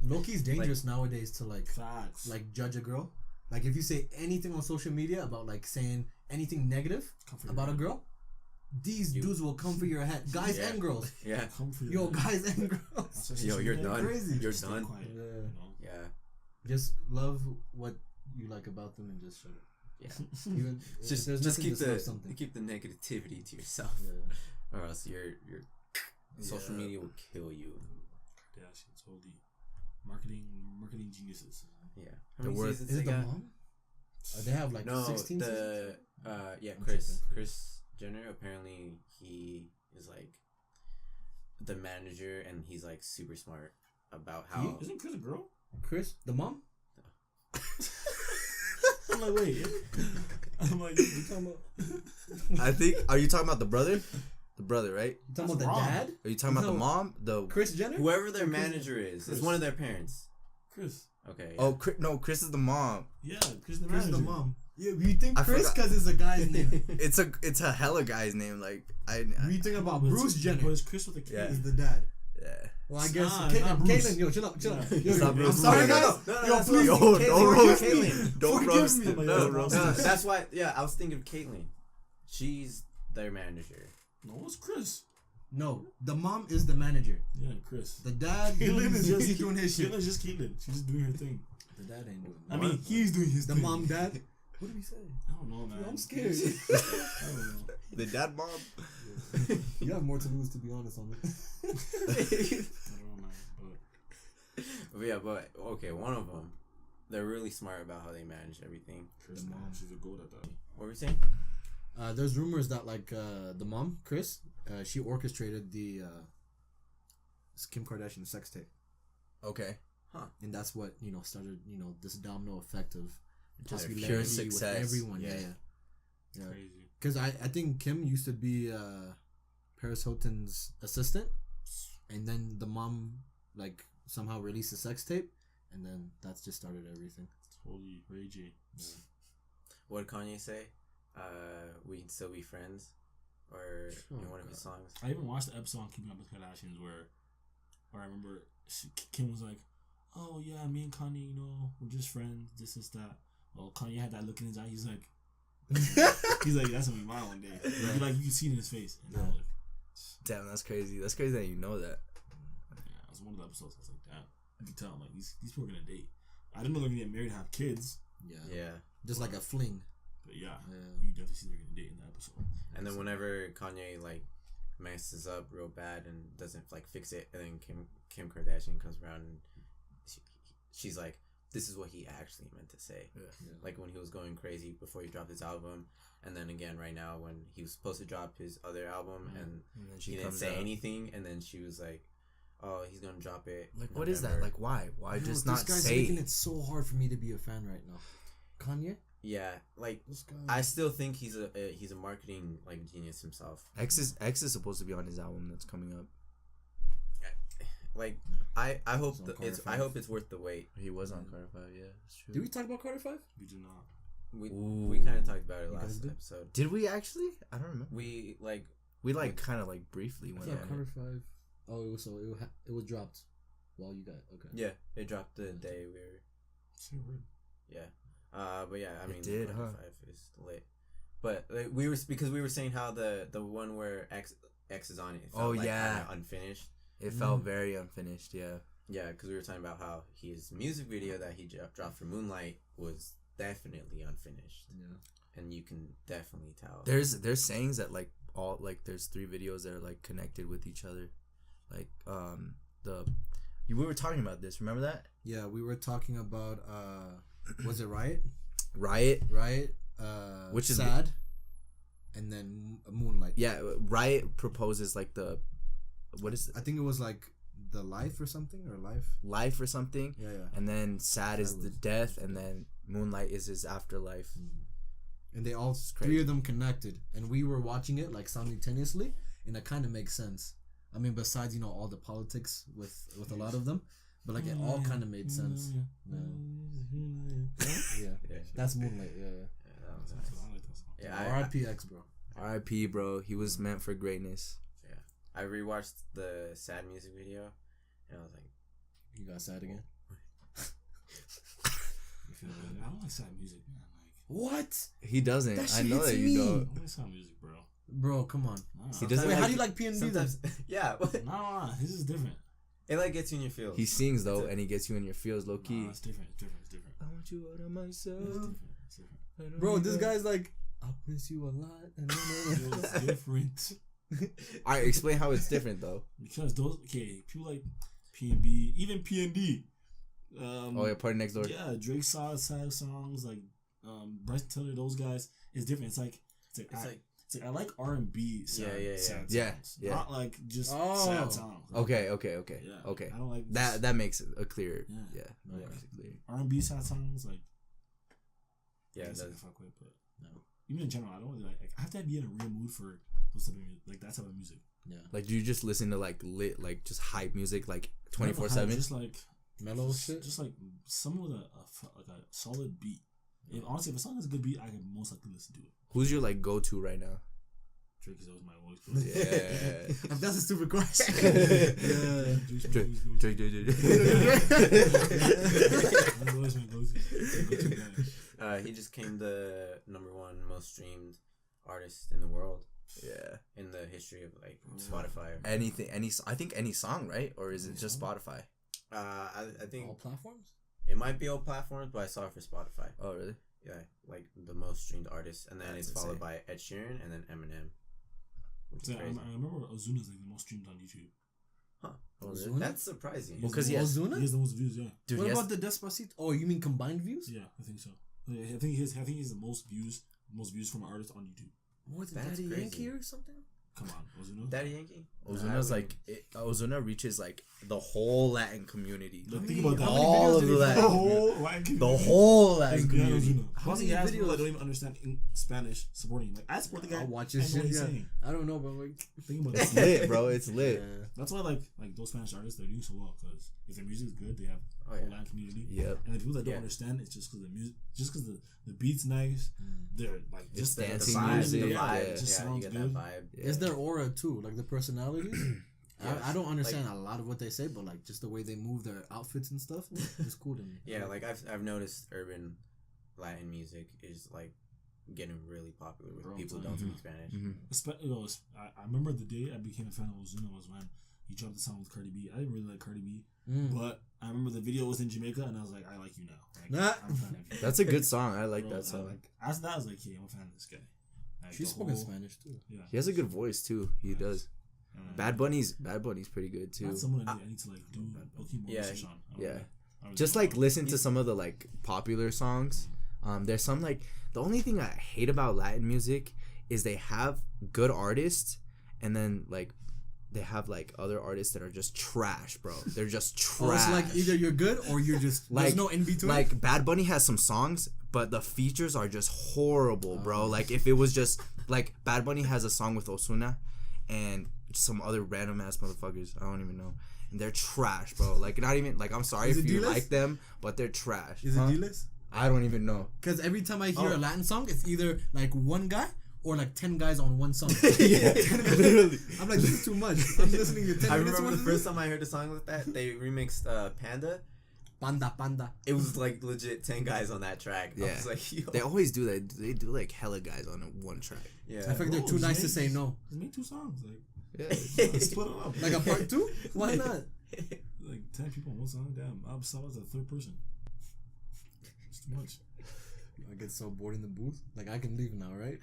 Loki's dangerous nowadays to Facts. like judge a girl. Like if you say anything on social media about like saying anything negative about a girl, these dudes will come for your head, guys and girls. Yeah. Come for your Yo, guys and girls. Yo, you're done. Crazy. You're Stay done. quiet, Yeah. you know? Yeah. Just love what you like about them and just shut it. Yeah. Even Just there's just nothing keep to love something. keep the negativity to yourself, Yeah. or else your social media will kill you. Kardashians, holy. Marketing geniuses. Yeah. How They're many worth- seasons Is they it the got? mom? They have like No, 16 seasons? yeah, I'm Chris tripping. Jenner. Apparently, he is like the manager, and he's like super smart about how. Isn't Chris a girl? Chris, the mom? I'm like, wait. I'm like, you talking about? I think. Are you talking about the brother? The brother, right? You talking That's about the wrong. dad? Are you talking about the No. mom? The Chris Jenner? Whoever their Chris- manager is, Chris. it's one of their parents. Chris. Okay. oh no, Chris is the mom. Yeah, Chris the Chris manager. is the mom. Yeah, you think I Chris forgot. because it's a guy's name. It's a hella guy's name. Like We think about But Bruce it's- Jenner. But it's Chris with a K. Yeah. Is the dad. yeah. Well, I It's guess not Bruce. Caitlyn, yo, chill out. Yeah. Yo, It's not I'm Bruce. sorry, No, guys. no, Yo, that's please. Yo, Caitlyn, don't forgive roast me. me. Don't Forgive roast me. me. No, No, no, roast No, me. that's why. Yeah, I was thinking of Caitlyn. She's their manager. No, it's Chris. No, the mom is the manager. Yeah, Chris. The dad, Caitlyn is just he's doing his shit. Caitlyn's just Caitlyn. She's just doing her thing. The dad ain't doing I mean, he's doing his the thing. mom, dad. What did he say? I don't know, man. I'm scared. I don't know. The dad mom. You have more to lose, to be honest, on it. I don't know, man. But yeah, but okay, one of them, they're really smart about how they manage everything. Chris, The man, mom. she's a gold at that. What were we saying? There's rumors that like the mom, Chris, she orchestrated the Kim Kardashian sex tape, Okay. and that's what started this domino effect of Just popularity pure with success. everyone. Yeah. Yeah. Crazy. Because I think Kim used to be Paris Hilton's assistant, and then the mom like somehow released a sex tape, and then that's just started everything. Holy Ray J. What did Kanye say? We can still be friends, or in one of his songs. I even watched the episode on Keeping Up with Kardashians where I remember Kim was like, "Oh yeah, me and Kanye, we're just friends. This is that." Well, Kanye had that look in his eye. He's like, "That's gonna be mine one day." Like you can see it in his face. And I was like, Damn, that's crazy. That's crazy that you know that. yeah, it was one of the episodes. I was like, "Damn." I could tell. I'm like, these people are gonna date. I didn't know they're gonna get married and have kids. Yeah. Just like a fling. But yeah, Yeah. you definitely see they're gonna date in that episode. And then whenever Kanye like messes up real bad and doesn't like fix it, and then Kim Kardashian comes around and she's like, "This is what he actually meant to say." Yeah. Like when he was going crazy before he dropped his album, and then again right now when he was supposed to drop his other album and And then he didn't comes say out. anything, and then she was like, "Oh, he's gonna drop it." Like, what is that? November." Like, why? Why Yo, just this not guy's say? making it so hard for me to be a fan right now. Kanye, Yeah, like this guy. I still think he's a marketing like genius himself. X is supposed to be on his album that's coming up. Like No. I hope He's on the, Carter it's I 5. hope it's worth the wait. He was on Carter 5, yeah, that's true. Did we talk about Carter 5? We do not. We kind of talked about it You guys last did? episode. Did we actually? I don't remember. We like We like kind of like briefly went Yeah, on Carter it. 5. Oh, it was dropped while you got okay. yeah, it dropped the day we were Say a word. but yeah, I It mean did, Carter huh? 5 is lit. But like, we were saying how the one where X is on it. Felt Oh, like yeah. kinda unfinished. It felt very unfinished, yeah. Yeah, because we were talking about how his music video that he dropped for Moonlight was definitely unfinished, Yeah. and you can definitely tell. There's sayings that like all like there's 3 videos that are like connected with each other, like we were talking about this. Remember that Yeah, we were talking about was it Riot? Riot? Riot, Which is Sad, and then Moonlight. Yeah, Riot proposes like the what is it? I think it was like the Life or something or Life. Life or something, Yeah. and then Sad is That the was- death, and then Moonlight is his afterlife. And they all crazy. 3 of them connected, and we were watching it like simultaneously, and it kind of makes sense. I mean, besides all the politics with a lot of them, but like it all kind of made sense. Yeah, Yeah, that's Moonlight. Yeah. that was nice. I like that song. Yeah, R.I.P. X, bro. R.I.P. Bro, he was meant for greatness. I rewatched the Sad music video, and I was like, You got sad again? You feel good? I don't like sad music, man. What, He doesn't. That I shit know hits that you me. don't. I don't like sad music, bro. bro? Come on. Nah. He doesn't Wait, like, how do you like PNB then? sometimes, yeah, Nah, this is different. it like gets you in your feels. He sings though, It's a- and he gets you in your feels low key. Nah, it's different. It's different. It's different. I want you out of myself. It's different. It's different. Bro, this guy's like, I'll miss you a lot. It's different. Alright, explain how it's different though. Because people like PNB, even PND, Oh yeah, Party Next Door. Yeah, Drake saw sad songs like Bryson Tiller. Those guys. It's different. It's like I like R&B sad songs. Yeah. Not like just Oh. sad songs. Okay. Yeah. Okay. I don't like That makes it a clear. Yeah. Yeah. That makes it clear. R&B sad songs. Like Yeah, I guess I that's can fuck with, but no. Even in general, I don't really like. I have to be in a real mood for those type of music, like that type of music. Yeah. Like, do you just listen to like lit, like just hype music, like Not 24/7? Just like Mellow shit. Just like some with a solid beat. Honestly, if a song has a good beat, I can most likely listen to it. Who's your like go to right now? Drake is always my voice. Yeah. That's a stupid question. Drake. Always my go-to guy. he just came the #1 most streamed artist in the world Yeah. in the history of like Spotify. Anything, I think any song, right? Or is it just Spotify? I think All platforms. it might be all platforms, but I saw it for Spotify. Oh, really? Yeah, like the most streamed artist, and then That's it's followed insane. by Ed Sheeran and then Eminem. Which is Yeah, crazy. I remember Ozuna's like the most streamed on YouTube. Huh. Oh, really? Ozuna? That's surprising. Well, 'cause he he has, has- Ozuna? he has the most views. Yeah, Dude, What yes. about the Despacito? Oh, you mean combined views? yeah, I think so. I think he has the most views from an artist on YouTube. More than That's Daddy crazy. Yankee or something? Come on, Ozuna. Daddy Yankee? Ozuna's like Ozuna reaches like the whole Latin community. Look, think about that. All of the The Latin, whole Latin community. the whole is Latin behind community. Ozuna. How Plus, he many has people videos- that don't even understand Spanish supporting him. Like, I support the guy. I'll watch I this know what shit. he's Yeah. saying. I don't know, but like, Think about It's that. lit, bro. It's lit. yeah. That's why like those Spanish artists, they're doing so well because if their music is good, they have Oh, a whole yeah. Latin community. Yep. And the people that don't Yeah. understand, it's just because the music, just because the beat's nice, they're like It's just dancing vibe, music, the yeah. vibe. It just Yeah, you sounds get good. that vibe. Yeah. It's their aura too, like the personality. Yes. I don't understand a lot of what they say, but like just the way they move their outfits and stuff, it's cool to me. Yeah, like I've noticed urban Latin music is like getting really popular with Bro, people who I'm don't telling speak Spanish. Mm-hmm. I remember the day I became a fan of Ozuna was when he dropped the song with Cardi B. I didn't really like Cardi B, but I remember the video was in Jamaica, and I was like, I like you now. Like, I'm a fan of you. That's a good song. I like Bro, that song. After that, I was like, hey, I'm a fan of this guy. Like, She's the spoken whole- Spanish too. Yeah. He has a good voice too. He Yes. does. Bad Bunny's pretty good too. That's someone I need to like do okay more Yeah, research on. I yeah. really Just don't like know. listen to some of the like popular songs. There's some like the only thing I hate about Latin music is they have good artists and then like they have like other artists that are just trash, bro. They're just trash. Oh, it's like either you're good or you're just Like- there's no in between. Like Bad Bunny has some songs, but the features are just horrible, bro. Like if it was just like Bad Bunny has a song with Ozuna and some other random ass motherfuckers, I don't even know. And they're trash, bro. Like not even like I'm sorry Is if it you D-list? like them, but they're trash. is it Huh? D-list? I don't even know. Because every time I hear Oh. a Latin song, it's either like one guy or like 10 guys on one song. Yeah, literally. I'm like, this is too much. I'm listening to 10 I minutes remember worth the of first this. time I heard a song like that, they remixed Panda. Panda. It was like legit 10 guys on that track. I Yeah. was like, yo. They always do that. They do like hella guys on one track. Yeah. I think they're Bro, too nice to just say no. Just make 2 songs. Like, Yeah. split them up. Like a part 2? Why not? Like 10 people on one song. Damn, I'm so as a third person. It's too much. I get so bored in the booth. Like, I can leave now, right?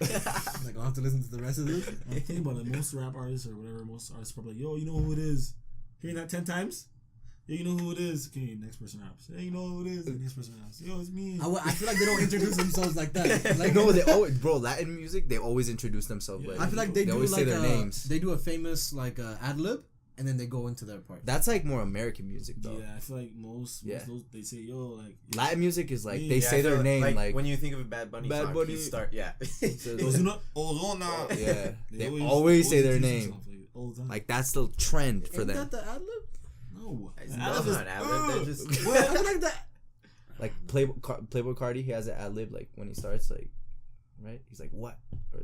Like, I'll have to listen to the rest of this. I'm thinking about it. Most rap artists or whatever, most artists probably like, yo, you know who it is? Hearing that 10 times? Yeah, you know who it is? Okay, next person raps. Yeah, you know who it is? The next person raps. Yo, it's me. I feel like they don't introduce themselves like that. Like, No, they always, bro. Latin music, they always introduce themselves. Yeah. Like, I feel like they do always like say their names. They do a famous like ad lib, and then they go into their part. That's like more American music, though. Yeah, I feel like most those, they say, yo, like, Latin music is like they Yeah, say I their feel name like when you think of a Bad Bunny Bad song, Bunny- you start Ozuna. yeah. They always say their introduce name. themselves, like, all the time. Like that's the trend for Ain't them. that the ad lib? No. It's Alice not is- an ad-lib, they're just I feel like that. Like Playboy Cardi, he has an ad lib like when he starts like, right? He's like what? Or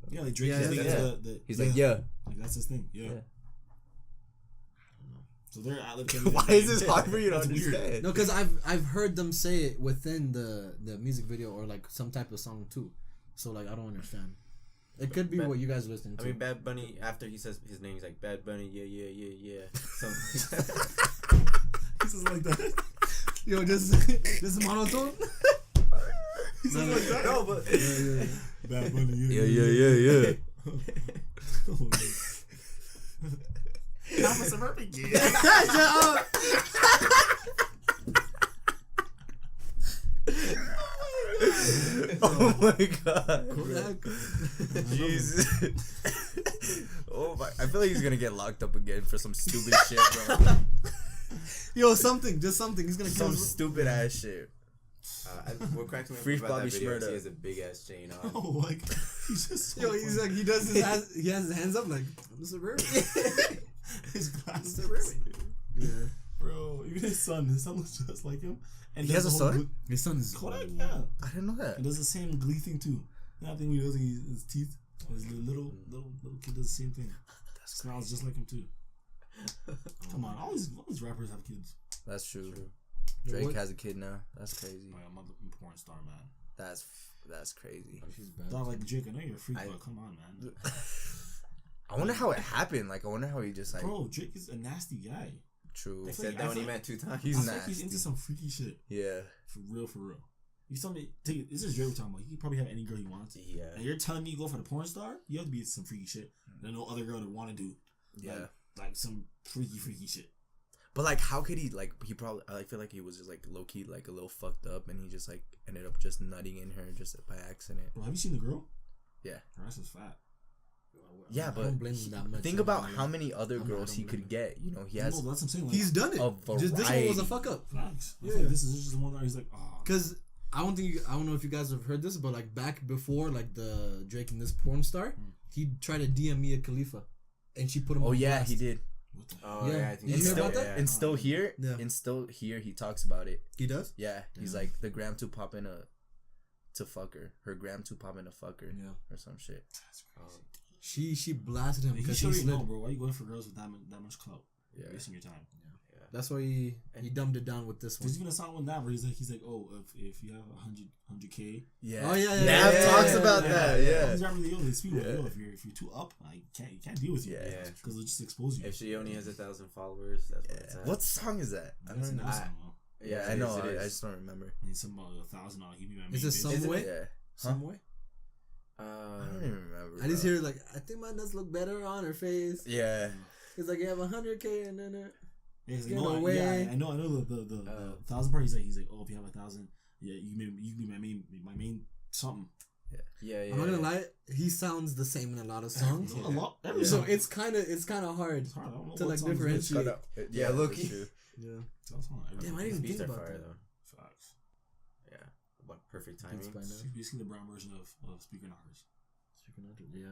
Yeah, like Drake Yeah, is thinking yeah. the he's like yeah. like that's his thing. Yeah. Yeah. So they're ad-lib. Why is this hard for you to That's weird. understand? No, because I've heard them say it within the music video or like some type of song too. So like I don't understand. It could be But- what you guys listening to. I mean, Bad Bunny, after he says his name, he's like, Bad Bunny, yeah. He says like that. Yo, just monotone. He says like that. No, but Bad Bunny. Yeah. Oh, man. I'm a suburban kid. Shut up. Oh my god. Kodak. Jesus. Oh my! I feel like he's gonna get locked up again for some stupid shit, bro. Yo, just something. He's gonna kill Some us. stupid ass shit. What cracked me up Free about Bobby that video is Shmurda. he has a big ass chain on. Oh, like he's just so Yo, he's funny. like he has his hands up like I'm suburban. His glasses. Yeah. Bro, even his son looks just like him. And He does has the a whole son? His son is Kodak, yeah. I didn't know that. And does the same glee thing too. I think he does his teeth. His little kid does the same thing. Smiles just like him too. Come on, all these rappers have kids. That's true. Yo, Drake what- has a kid now. That's crazy. Like I'm a porn star, man. That's crazy. She's bad. Not like Drake. I know you're a freak, but come on, man. I wonder how it happened. Like, I wonder how he just like. Bro, Drake is a nasty guy. True. They I said feel that when he like- met 2 times. He's I feel like he's nasty. into some freaky shit. Yeah. For real, for real. You tell me, this is Drake we're talking about. He can probably have any girl he wants. Yeah. And you're telling me you go for the porn star? You have to be some freaky shit that no other girl would want to do. Yeah. Like some freaky shit. But like, how could he like? He probably. I feel like he was just like low key, like a little fucked up, and he just like ended up just nutting in her just by accident. Bro, have you seen the girl? Yeah. Her ass is fat. Yeah, I but don't blame him that much. think about how many other I'm girls not he gonna could blame get. You know, he has. No, that's what I'm saying. Like, He's done it. A Just this one was a variety. fuck up. facts. I Yeah. think this is just the one that he's like, oh. Cause I don't know if you guys have heard this, but like back before like the Drake and this porn star, he tried to DM Mia Khalifa, and she put him. Oh on yeah, blast. he did. What the Oh Yeah. yeah, I think Did you And hear still, about that? and still here, Yeah. and still here, he talks about it. He does. Yeah, he's Damn. like the gram to pop in to fuck her. Her gram to pop in a fucker Yeah. or some shit. That's crazy. She blasted him He because should he already slid. know, bro. Why are you going for girls with that much clout? Yeah. You're wasting your time. That's why he dumbed it down with this one. There's even a song with that where he's like, oh, if you have 100K, Yeah. Oh, yeah, Nav yeah, talks yeah, about yeah, that. All Yeah. these rappers, they speak like, Yeah. yo, if you're too up, you can't deal with you. Yeah. Yeah. Because they'll just expose you. If she only has 1,000 followers, that's what it's at. What song is that? I That's don't know. another song, though. Yeah, I it know. is, it I is. just don't remember. I need some about $1,000. He be my main Is it bitch. some way? Yeah. Some way. I don't even remember. I just bro. hear like I think my nuts look better on her face. Yeah. It's like you have 100K and then Yeah, he's Get like, no, away. yeah, I know the 1,000 part. He's like, oh, if you have 1,000, yeah, you can be my main something. Yeah, yeah. I'm not gonna yeah. lie, he sounds the same in a lot of songs. A lot. Yeah. So it's kind of hard It's hard. I don't know to what like song is differentiate. Yeah, Yeah, look. that's true. Yeah. which. That's not everything. Damn, I These didn't beats think are about fire that. though. Facts. Yeah. What perfect Beats timing. by now. It's basically the brown version of speaker knockers. Yeah.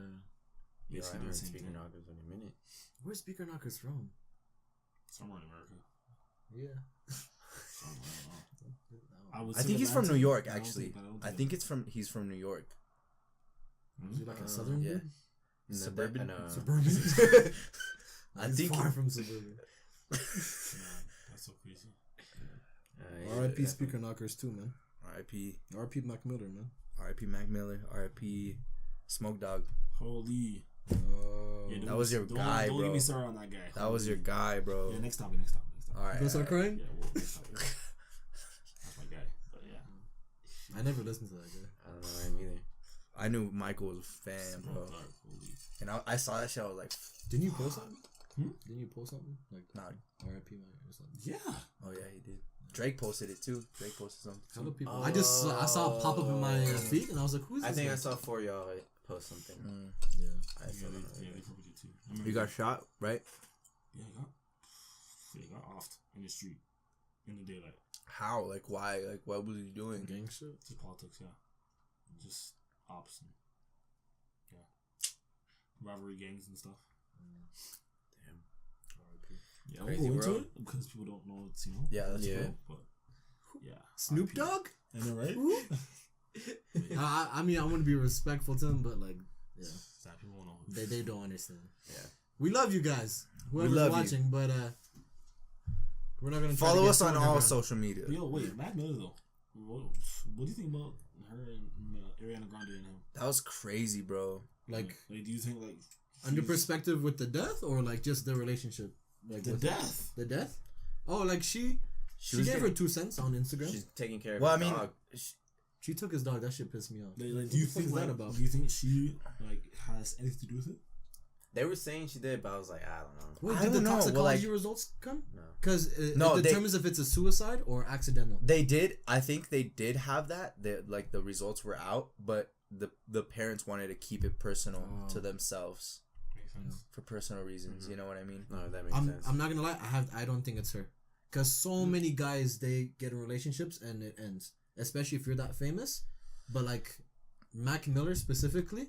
Yeah, Basically I the haven't same speaker thing. knockers in a minute. Where's Speaker Knockers from? Somewhere in America. Yeah. Somewhere, I don't know. would I say think the he's from band New team, York. but I don't Actually, think- but don't I think- think he's from New York. Is he like a Uh, southern yeah. dude? Suburban. Suburban. I He's think far from suburban. Yeah, that's so crazy. R.I.P. Speaker Knockers too, man. R.I.P. R.I.P. Mac Miller, man. R.I.P. Mac Miller. R.I.P. Smoke Dog. Holy. Oh. Yeah, That was your guy, don't bro. get me started on that guy. That was your guy, bro. Yeah, next topic. All right. You gonna start crying? Yeah, well, next topic. That's my guy. But yeah. I never listened to that guy. I don't know him either. I knew Michael was a fan, bro. Smoke Dog, holy. And I saw that shit. I was like, Didn't you post something? Hmm? Didn't you post something? Like nah. R.I.P. Mac or something? Yeah. Oh yeah, he did. Drake posted it too. Drake posted something. Hella Too. people. Oh. I saw it pop up in my feed and I was like, who's this? I think guy? I saw 4 y'all post something. Yeah. I saw Yeah, that. they probably did too. I remember You got shot, right? Yeah, he got offed in the street in the daylight. How? Like why? Like what was he doing? Gang shit. Just politics, yeah. Just ops and rivalry gangs and stuff. Damn. Yeah, I Crazy won't go into world. it because people don't know it's Yeah, that's Yeah. cool. But yeah, Snoop RP. Dogg? I know, right? I mean, I want to be respectful to him, but like, yeah, That people won't know. they don't understand. Yeah. We love you guys, whoever's love you. watching, but we're not gonna try Follow to get us on phone all everyone. social media. Yo, wait, Mac Miller though. What do you think about her and Ariana Grande and him? That was crazy, bro. Like do you think like under perspective with the death, or like just the relationship, like the with death? the death? Oh, like she was gave her getting- 2 cents on Instagram. She's taking care of Well, I her mean, dog. She took his dog. That shit pissed me off. Like, What do you the fuck think is like, that about? Do you think she like has anything to do with it? They were saying she did, but I was like, I don't know. Wait, I did the don't know. Well, toxicology like- results come? No. Because No, it determines if it's a suicide or accidental. They did. I think they did have that. Like the results were out, but the parents wanted to keep it personal to themselves Makes sense. for personal reasons. You know what I mean? No, that makes I'm sense. not gonna lie. I don't think it's her. Because so many guys, they get in relationships and it ends. Especially if you're that famous. But like Mac Miller specifically,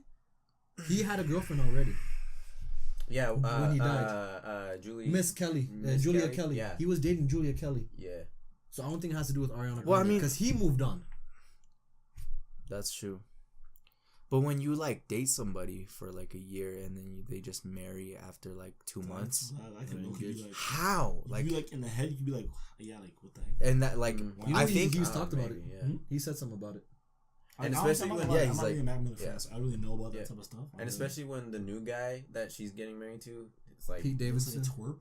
he had a girlfriend already. Yeah, when he died. Julie. Miss Kelly. Miss Julia Kelly? Kelly. Yeah. He was dating Julia Kelly. Yeah. So I don't think it has to do with Ariana Grande. Well, I mean- because he moved on. That's true. But when you like date somebody for like a year and then they just marry after like 2 months, I can look at you like. how? Like, Like, you like in the head, you could be like, yeah, like what the heck? and that like Mm. You know, I he, think he's talked about maybe, it. yeah. He said something about it. And I'm especially not when- gonna lie, yeah, he's I'm not like- really a Mac Miller fan, yeah. so I really know about Yeah. that type of stuff. And especially when the new guy that she's getting married to, it's like Pete Looks like Davidson. a twerp.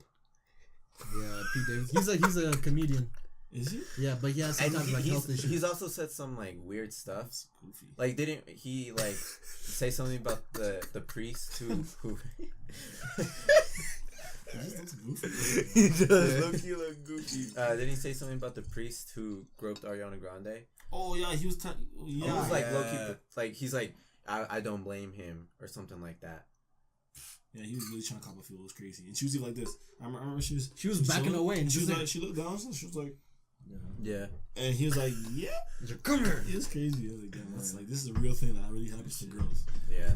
Yeah, Pete Davidson. He's a comedian. Is he? Yeah, but he has and sometimes like health issues. he's also said some like weird stuff. That's goofy. Like, didn't he like say something about the priest who He just looks goofy. he does Yeah. look, you look goofy. didn't he say something about the priest who groped Ariana Grande? Oh yeah, he was. He Yeah, was like yeah. low-key, like he's like I don't blame him or something like that. yeah, he was really trying to cop a feel. It was crazy, and she was like this. I remember she was backing chilling, away, and she was just like, she looked down, and she was like, Yeah. and he was like, yeah, He's like, come here. it was crazy. I was like, damn, that's like this is a real thing that really happens to girls. Yeah.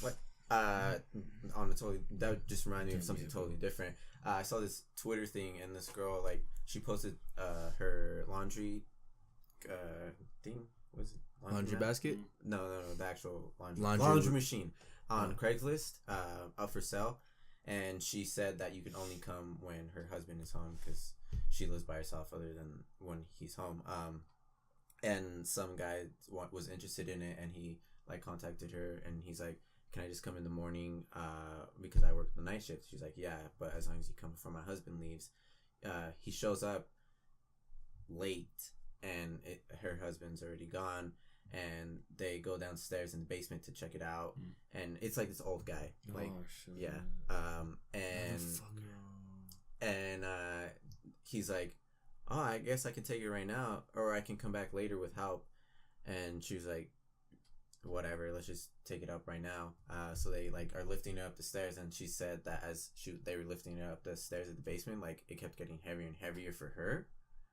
What? On the totally, that just reminded me of something totally different. I saw this Twitter thing, and this girl, like, she posted her laundry thing. Was it Laundry mat? basket? No, the actual laundry Laundry- machine on Craigslist, up for sale. And she said that you can only come when her husband is home because she lives by herself, other than when he's home. And some guy was interested in it, and he like contacted her, and he's like, "Can I just come in the morning? Because I work the night shift." She's like, "Yeah, but as long as you come before my husband leaves." He shows up late, and her husband's already gone, and they go downstairs in the basement to check it out, and it's like this old guy, like shit. yeah, and he's like, "Oh, I guess I can take it right now, or I can come back later with help." And she was like, "Whatever, let's just take it up right now." So they like are lifting it up the stairs, and she said that as they were lifting it up the stairs of the basement, like it kept getting heavier and heavier for her,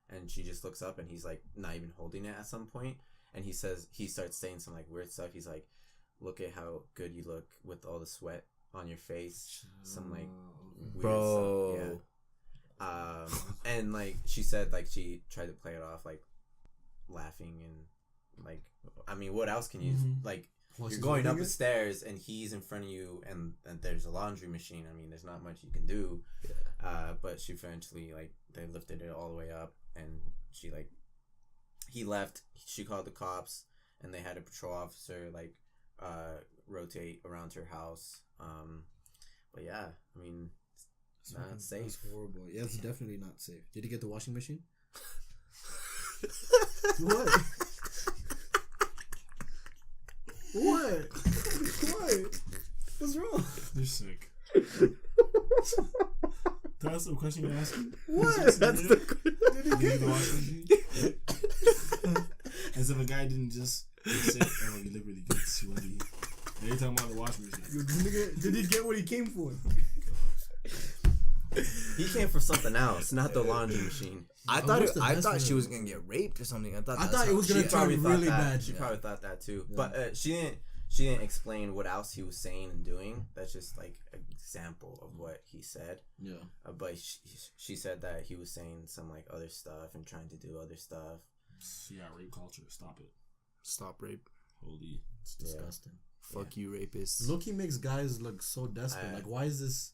and she just looks up, and he's like not even holding it at some point, and he starts saying some like weird stuff. He's like, "Look at how good you look with all the sweat on your face," some like weird Bro. stuff. Yeah. And like she said, like she tried to play it off like laughing, and like, I mean, what else can you like? Well, You're she's going up holding the it? stairs, and he's in front of you, and there's a laundry machine. I mean, there's not much you can do. But she eventually like they lifted it all the way up, and she like he left. She called the cops, and they had a patrol officer like rotate around her house. But yeah, I mean, it's not safe. That's horrible. Yeah, it's definitely not safe. Did he get the washing machine? What? What? What? What's wrong? You're sick. That's the question you're asking. What? That's the Did he Did get the washing machine? As if a guy didn't just sit and like deliberately get sweaty. Every time about the washing machine. Did he get what he came for? He came for something else, not the laundry machine. I what's the thought best she one? was gonna get raped or something. I thought I that's thought it how was she- gonna She turn probably thought really that. bad. She Yeah. probably thought that too. Yeah. But she didn't explain what else he was saying and doing. That's just like an example of what he said. Yeah. But she said that he was saying some like other stuff and trying to do other stuff. Yeah, rape culture. Stop it. Stop rape. Holy. It's disgusting. Fuck you, rapists. Loki makes guys look so desperate. I- Like, why is this?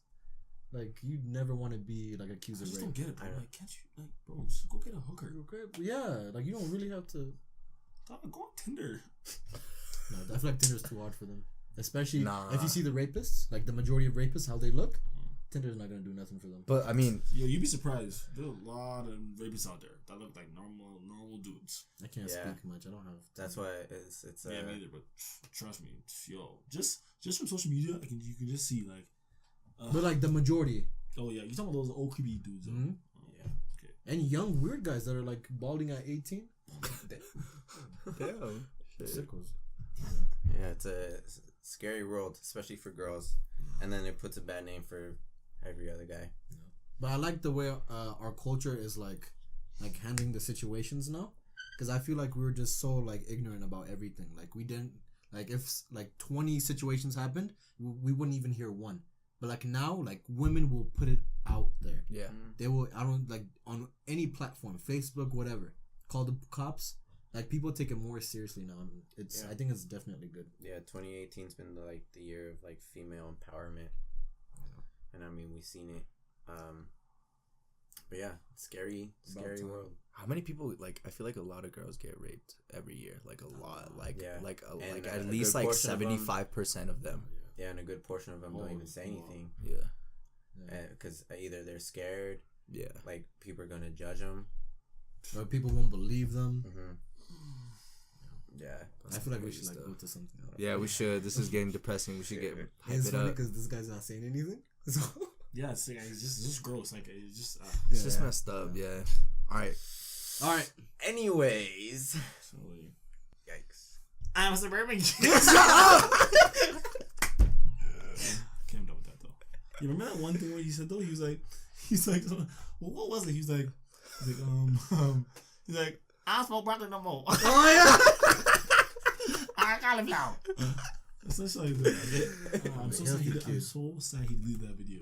Like, you never want to be like accused I of just rape. don't get it, bro. I know. Like, can't you, like, bro, just go get a hooker. Okay, yeah, like you don't really have to. Stop, go on Tinder. No, I feel like Tinder's too hard for them. Especially Nah. if you see the rapists, like the majority of rapists, how they look. Tinder's not gonna do nothing for them. But I mean, Yo, you'd be surprised. There's a lot of rapists out there that look like normal dudes. I can't Yeah. speak much. I don't have. That's why it's Yeah, me either. But trust me, yo, just from social media, you can just see like. But like the majority. Oh yeah, you talking about those old creepy dudes? Mm-hmm. Yeah. Okay. And young weird guys that are like balding at 18. damn. Sickos. Yeah, it's a scary world, especially for girls. And then it puts a bad name for every other guy. But I like the way our culture is like handling the situations now, because I feel like we were just so like ignorant about everything. Like we didn't like if like 20 situations happened, we wouldn't even hear one. But like now, like women will put it out there. Yeah. They will. I don't like on any platform, Facebook, whatever. Call the cops. Like people take it more seriously now. It's. Yeah. I think it's definitely good. Yeah, 2018's been like the year of like female empowerment. And I mean, we've seen it. But yeah, scary time. world. How many people like? I feel like a lot of girls get raped every year. Like a lot. Like Yeah. like And at a least good like portion of them- 75% of them. Yeah, and a good portion of them don't even say Holy anything. Yeah. Because either they're scared, Yeah. like people are gonna judge them. Or people won't believe them. Mm-hmm. Yeah. I feel like we should like go to something else. Yeah, we should. This is getting depressing. We should get hype It's it funny up. because this guy's not saying anything. So Yeah, it's just gross. Like it's just. It's just messed up. Yeah. All right. all right. Anyways. So, like, Yikes. I'm a suburban kid. Okay, I'm done with that though. You remember that one thing where he said though? He's like, well, what was it? He's like, I don't smoke broccoli no more. Oh yeah. I cauliflower. Essentially, I'm so sad. I'm so sad he deleted that video.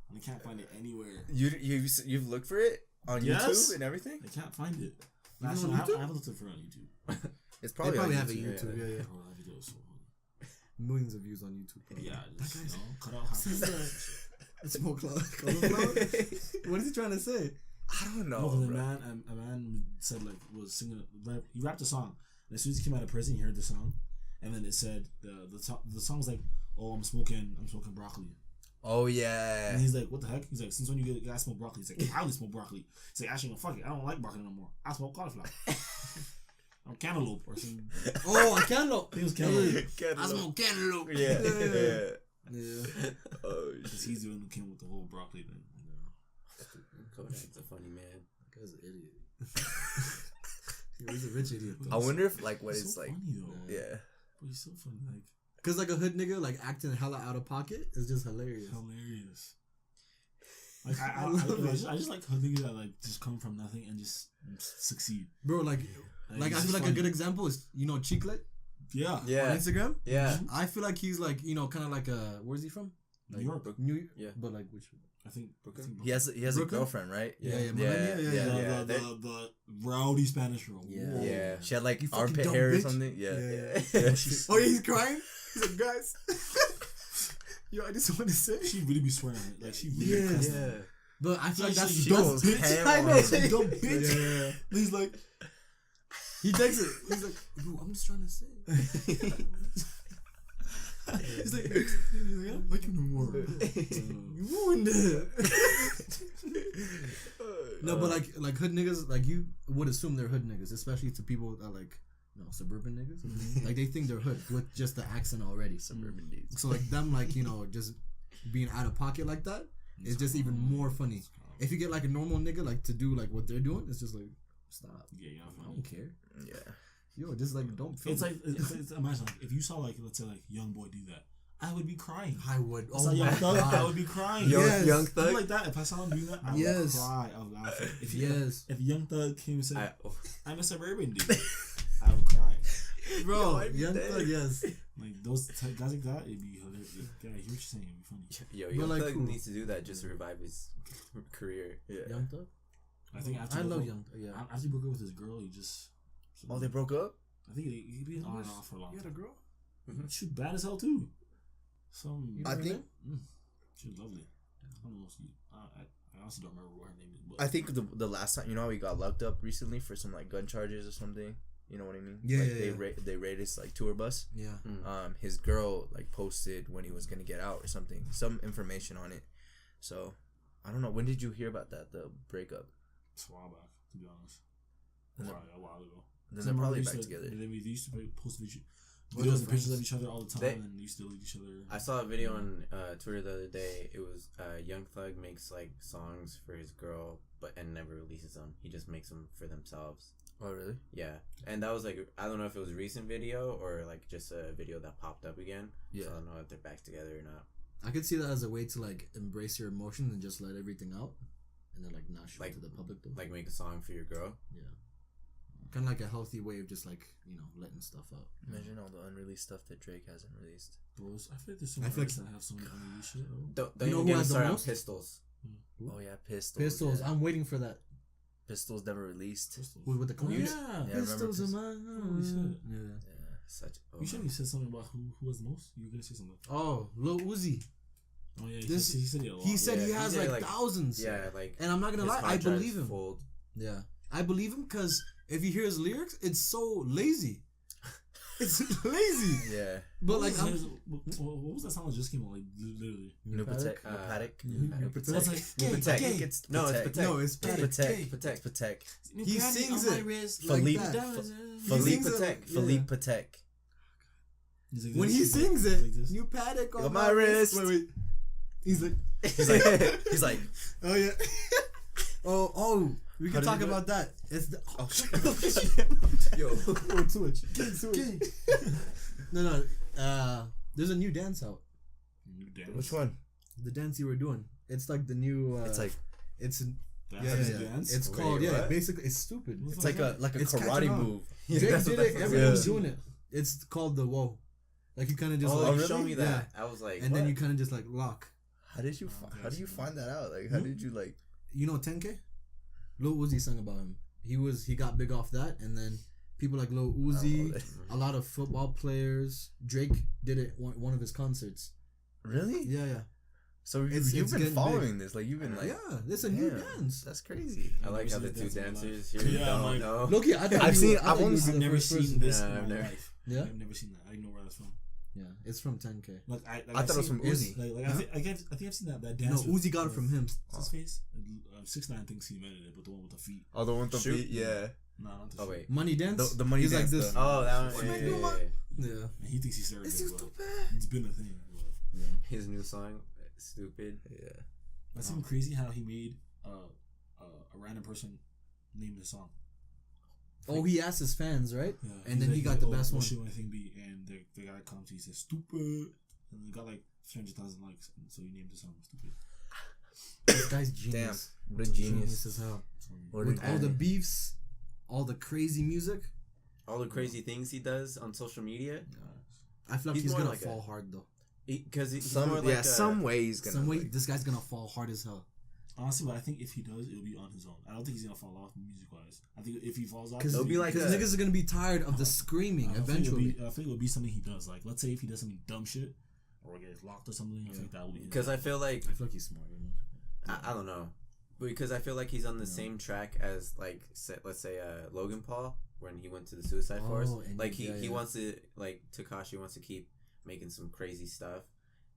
And I can't find it anywhere. You've looked for it on Yes. YouTube and everything? I can't find it. Even on Actually, YouTube? I haven't looked for it on YouTube. It's They probably, probably on have a YouTube. YouTube. Yeah. Oh, that video is so funny. Millions of views on YouTube. Probably. Yeah, That just, guy's cut out half. it's more cauliflower. What is he trying to say? I don't know. No, the bro. man said like was singing. He rapped a song. And as soon as he came out of prison, he heard the song, and then it said the song was like, "Oh, I'm smoking broccoli." Oh yeah. And he's like, "What the heck?" He's like, "Since when you guys smoke broccoli?" He's like, "I only smoke broccoli." He's like, "Actually, no, fuck it. I don't like broccoli no more. I smoke cauliflower." I'm cantaloupe or something. Oh, a cantaloupe. I think it was cantaloupe. I smoke cantaloupe. Yeah. Yeah. Oh, Because he's the one who came with the whole broccoli thing. Kodak's a funny man. That guy's an idiot. He's a rich idiot I though. wonder if like what He's it's so like. funny though. Yeah. But he's so funny, like Cause like a hood nigga like acting hella out of pocket is just hilarious. hilarious. Like I just like hood niggas that like just come from nothing and just succeed. Bro, like I it's feel just like a funny. good example is Chiclet Yeah. on Yeah. Instagram. Yeah. I feel like he's like kind of like where's he from? New Like, York. New Yeah. but like which? I think Brooklyn? He has a Brooklyn? girlfriend, right? Yeah, yeah, yeah. the rowdy Spanish girl. Yeah. Whoa. Yeah. She had like You fucking armpit dumb hair or bitch. something. Yeah. Yeah. Oh, he's crying. He's like, guys. Yo, I just want to say. She really be swearing. Like she really Yeah. cussing. Yeah. But I feel like that's she dumb goes bitch. ham I on know. it. Some dumb Yeah. bitch. He's like, he takes it. He's like, bro, I'm just trying to say. He's like, I don't like him no more. You ruined it. No, but like hood niggas, like you would assume they're hood niggas, especially to people that like, suburban niggas. Like they think they're hood with just the accent already. Suburban dudes. So like them, like just being out of pocket like that is just even more funny. If you get like a normal nigga like to do like what they're doing, it's just like stop. Yeah, you know, I don't care. Yeah. Yo, just like don't. Film It's it. like it's imagine like if you saw like let's say like young boy do that, I would be crying. I would. I saw Oh Young my Thug, I god. would be crying. Yes. Young Something Thug. like that. If I saw him doing that, I would Yes. cry of laughing. If Yes, if Young Thug came and said, Oh. "I'm a suburban dude," I would cry. bro. Yo, I'd be Young dead. Thug, yes. Like those guys like that, it'd be hilarious. Yeah, I hear what you're saying. It'd be funny. Yo, But, Young like, Thug who? needs to do that just to revive his career. Yeah. Young Thug. I think after I he broke love up- Young Thug. Yeah. After he broke up with his girl, he just. Oh, they broke up? I think he been on and off for a long You had a time. girl? She bad as hell too. Some. You I know her think- name? She was lovely. I don't know. I honestly don't remember what her name is. But I think the last time, how he got locked up recently for some like gun charges or something. You know what I mean? Yeah, like, yeah, they raided his like tour bus. Yeah. His girl like posted when he was gonna get out or something, some information on it. So, I don't know. When did you hear about that? The breakup. It's a while back, to be honest. And A while ago. Then they're probably back together. And then we used to post videos just and pictures of each other all the time, They- and used to delete each other. I saw a video on Twitter the other day. It was Young Thug makes like songs for his girl, and never releases them. He just makes them for themselves. Oh, really? Yeah, and that was like, I don't know if it was a recent video or like just a video that popped up again. Yeah. So I don't know if they're back together or not. I could see that as a way to like embrace your emotions and just let everything out, and then like not show it to the public though. Like make a song for your girl. Yeah, kind of like a healthy way of just like letting stuff out. Imagine all the unreleased stuff that Drake hasn't released. Bros, I feel like there's some I feel artists that have some unreleased shit. Don't You know even who get me has the started on most? Pistols. Oh yeah, Pistols. Pistols. Yeah. I'm waiting for that. Pistols never released. With the Oh, chorus. yeah. Yeah, I remember Pistols in my Holy shit. heart. Yeah. Yeah. Such. Oh You should have said something about who has the most. You were gonna say something. Oh, Lil Uzi. Oh yeah, This- he said it a lot. He said Yeah, he he has said, like like- thousands. yeah, like. And I'm not gonna his lie, I hard drive's believe him. full. Yeah, I believe him because if you hear his lyrics, it's so lazy. It's lazy. Yeah. But like, what was that song that just came out? Like literally. Nupatek. It's like, Patek. gay. No, it's Patek. No, it's Patek. Patek. Patek. He sings it Philippe. like that. Philippe sings it, Patek. yeah. Philippe Patek. When he sings it, new Patek on my wrist. Wait. He's like, He's like, oh yeah. oh, we How can did talk he do about that. It's the yo. oh, switch. No. There's a new dance out. Which one? The dance you were doing. It's like the new. It's like, it's Dance? It's Wait, called what? basically it's stupid. it's like a It's karate catching on. move. Drake That's did what it. that Everyone's is. doing it. It's called the whoa. Like you kind of just Oh, like you showed me that. I was like, and what? then you kind of just like lock. How do you find that out? Like, how did you like? You know 10K? Lil Uzi sang about him. He got big off that, and then people like Lil Uzi, a lot of football players. Drake did it one of his concerts. Really? Yeah. So It's you've been getting following this, like you've been like, Yeah, it's a new damn, dance. That's crazy. I like how the two dancers here Yeah, don't like- know. Loki, I thought I've you seen- were- I I've thought you only were seen- the I've never first seen person. this Yeah, in I've my never- life. Yeah, I've never seen that. I didn't know where that's from. yeah, it's from 10K. Like I thought it was from Uzi. I think I've seen that No, dance. Uzi got it from him. What's his face? 6ix9ine thinks he invented it, but the one with the feet. Oh, the one with the Shoot. feet, yeah. No, not the Oh feet. wait. Money dance. The money He's dance. like this. Oh, that one. What Yeah, do yeah, yeah. Yeah. And he thinks he started It's it, so but stupid. it's been a thing. But His new song, stupid. Yeah. that seemed crazy how he made a random person name the song. Oh, he asked his fans, right? Yeah, And then he's he like, got the "Oh, best what one." should my thing be?" And the guy comes, he says "stupid," and he got like 300,000 likes, and so he named the song "Stupid." This guy's genius. Damn, what a genius. as hell. What With an all the addict. beefs, all the crazy music, All the crazy things he does on social media. I feel like He's he's more gonna like fall hard though. Because he's Some more like some way he's gonna. Some way, like- this guy's gonna fall hard as hell. Honestly, but I think if he does, it'll be on his own. I don't think he's gonna fall off music wise. I think if he falls off, Because It'll be like niggas a- are gonna be tired of the screaming eventually. I think it'll be something he does. Like, let's say if he does something dumb shit or gets locked or something, I think that will be. Because I feel like I feel like he's smart. You know? I don't know, because I feel like he's on the same track as like let's say Logan Paul when he went to the Suicide Force. and Like he yeah. wants to like Tekashi wants to keep making some crazy stuff,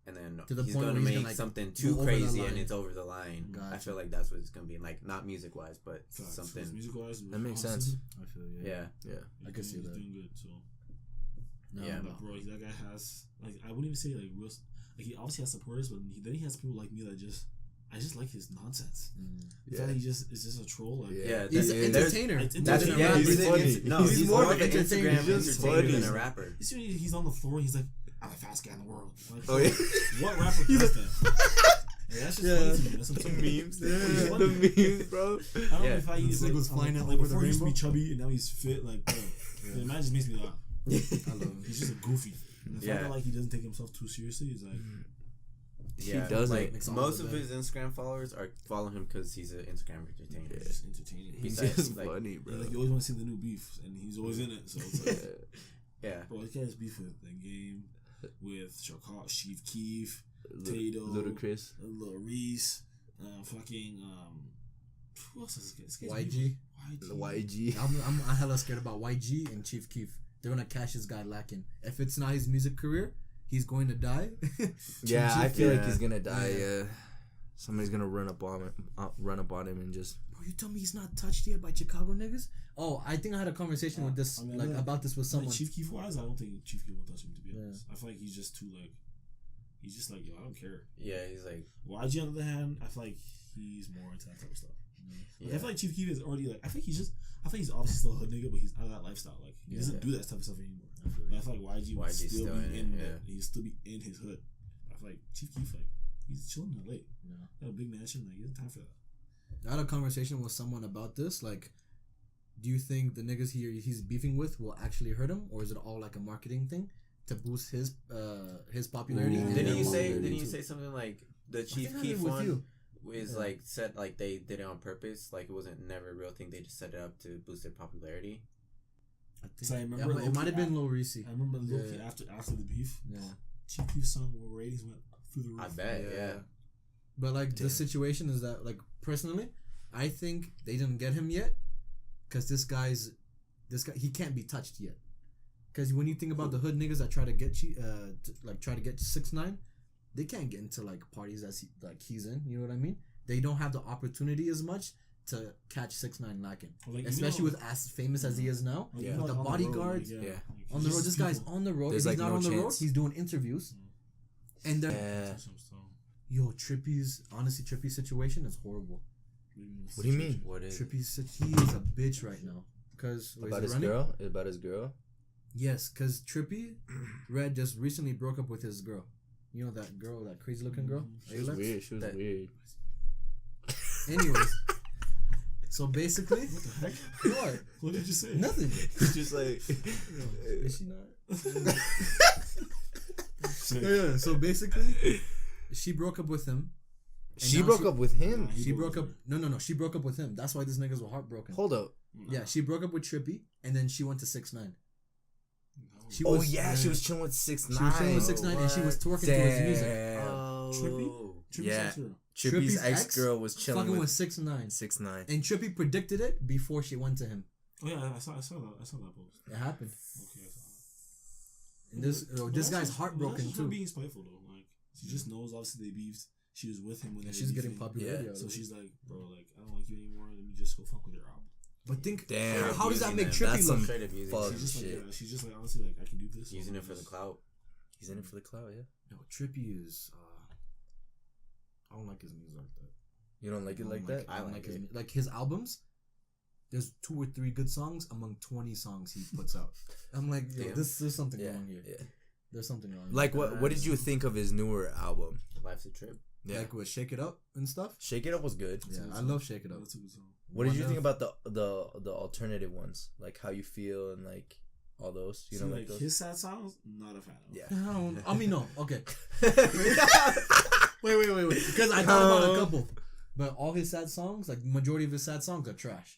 and then To the he's point gonna where he's make gonna, like, something go too over the crazy and line. it's over the line. I Gotcha. feel like that's what it's gonna be like, not music wise, but something. music wise, That makes sense. I feel you. Yeah, Yeah. I can see he's that. doing good. So Yeah. but bro, that guy has like I wouldn't even say like real. Like he obviously has supporters, but then he has people like me that I just like his nonsense. I feel like he just is just a troll. Like, yeah. He's an there's- entertainer. It's That's entertaining. yeah. He's He's, funny. no, he's more of an entertainer. Instagram He's just entertainer funny. than a rapper. You see when he's on the floor, he's like, "I'm the fastest guy in the world." Like, Oh, yeah. What rapper does that? Yeah, that's just funny to me. That's what I'm saying. memes, He's funny. the memes, bro. I don't know Yeah. if I use This like, nigga was flying out like over the before he used to be rainbow. chubby and now he's fit. Like, bro, the man just makes me laugh. I love him. He's just a goofy. And the fact Yeah. that like he doesn't take himself too seriously is like, Yeah, He doesn't. like Makes all most the of better. his Instagram followers are follow him because he's an Instagram entertainer. Yeah. just entertaining. He's Besides, just like- funny, bro. Yeah, like you always want to see the new beef, and he's always in it. So it's like, Yeah, bro, this guy's beef with the game, with Chicago, Chief Keef, Tato, Ludacris. Lil Reese, fucking who else is this guy? YG. YG. I'm hella scared about YG and Chief Keef. They're gonna cash this guy lacking. If it's not his music career, he's going to die. Yeah, I feel like Yeah. he's gonna die. Yeah. Yeah. Somebody's gonna run up on him and just. Bro, you tell me he's not touched yet by Chicago niggas? Oh, I think I had a conversation with this about this with someone. Chief Keef wise, I don't think Chief Keef will touch him. To be honest, I feel like he's just too like. He's just like, yo, I don't care. Yeah, he's like. YG on the other hand, I feel like he's more into that type of stuff. Like, I feel like Chief Keef is already like. I think he's obviously still a hood nigga, but he's out of that lifestyle. Like he doesn't do that type of stuff anymore. But I feel like YG would still be in it. He'd still be in his hood. I feel like Chief Keef, like he's chilling in LA. Yeah, got a big mansion. Like he has time for that. I had a conversation with someone about this. Like, do you think the niggas he's beefing with will actually hurt him, or is it all like a marketing thing to boost his popularity? Didn't you say something like the Chief Keef one is like said like they did it on purpose, like it wasn't never a real thing, they just set it up to boost their popularity? I think so. I remember it might have been Lil Reese. I remember after the beef. Yeah, Chief Keef's song ratings went through the roof. I bet. Yeah. But like the situation is that like personally, I think they didn't get him yet, because this guy he can't be touched yet. Because when you think about the hood niggas that try to get 6ix9ine, they can't get into like parties he's in. You know what I mean? They don't have the opportunity as much to catch 6ix9ine lacking, especially with as famous as he is now. Yeah, with the bodyguards. On the road, this guy's on the road. If he's not on the road, he's doing interviews, and then yo, Trippy's situation is horrible. What do you mean? What is Trippy's? He is a bitch right now. Cause about his girl. About his girl. Yes, cause Trippy Red just recently broke up with his girl. You know that girl, that crazy looking girl. She was weird. Weird. Anyways, so basically, what the heck? What? What did you say? Nothing. It's just like, is she not? Yeah. So basically, she broke up with him. She broke up with him. She broke up. No. She broke up with him. That's why these niggas were heartbroken. Hold up. Yeah, she broke up with Trippy, and then she went to 6ix9ine. She was chilling with 6ix9ine. She was chilling with 6ix9ine, and she was twerking to his music. Trippy? Yeah. Trippy's ex-girl was chilling with 6ix9ine. 6ix9ine. And Trippy predicted it before she went to him. Oh yeah, I saw that post. It happened. Okay, I saw that. And this guy's heartbroken too. Being spiteful though, like she just knows obviously they beefed. She was with him when she's getting popularity. So she's like, bro, like I don't like you anymore. Let me just go fuck with your album. But think, damn, how does that make Trippy look? She's just like, honestly, like I can do this. Using it for the clout. He's in it for the clout, yeah. No, Trippy is. I don't like his music like that. You don't like it like that? I don't like his like his albums. There's 2 or 3 good songs among 20 songs he puts out. I'm like, yo, there's something wrong here. Yeah. There's something wrong. Like what did you think of his newer album? Life's a Trip. Yeah. Like with Shake It Up and stuff. Shake It Up was good. Yeah, I love Shake It Up. What did you think about the alternative ones? Like How You Feel and like all those? You know, like those? His sad songs, not a fan of. Yeah. I mean, no. Okay. Wait. Because I thought about a couple, but all his sad songs, like majority of his sad songs, are trash.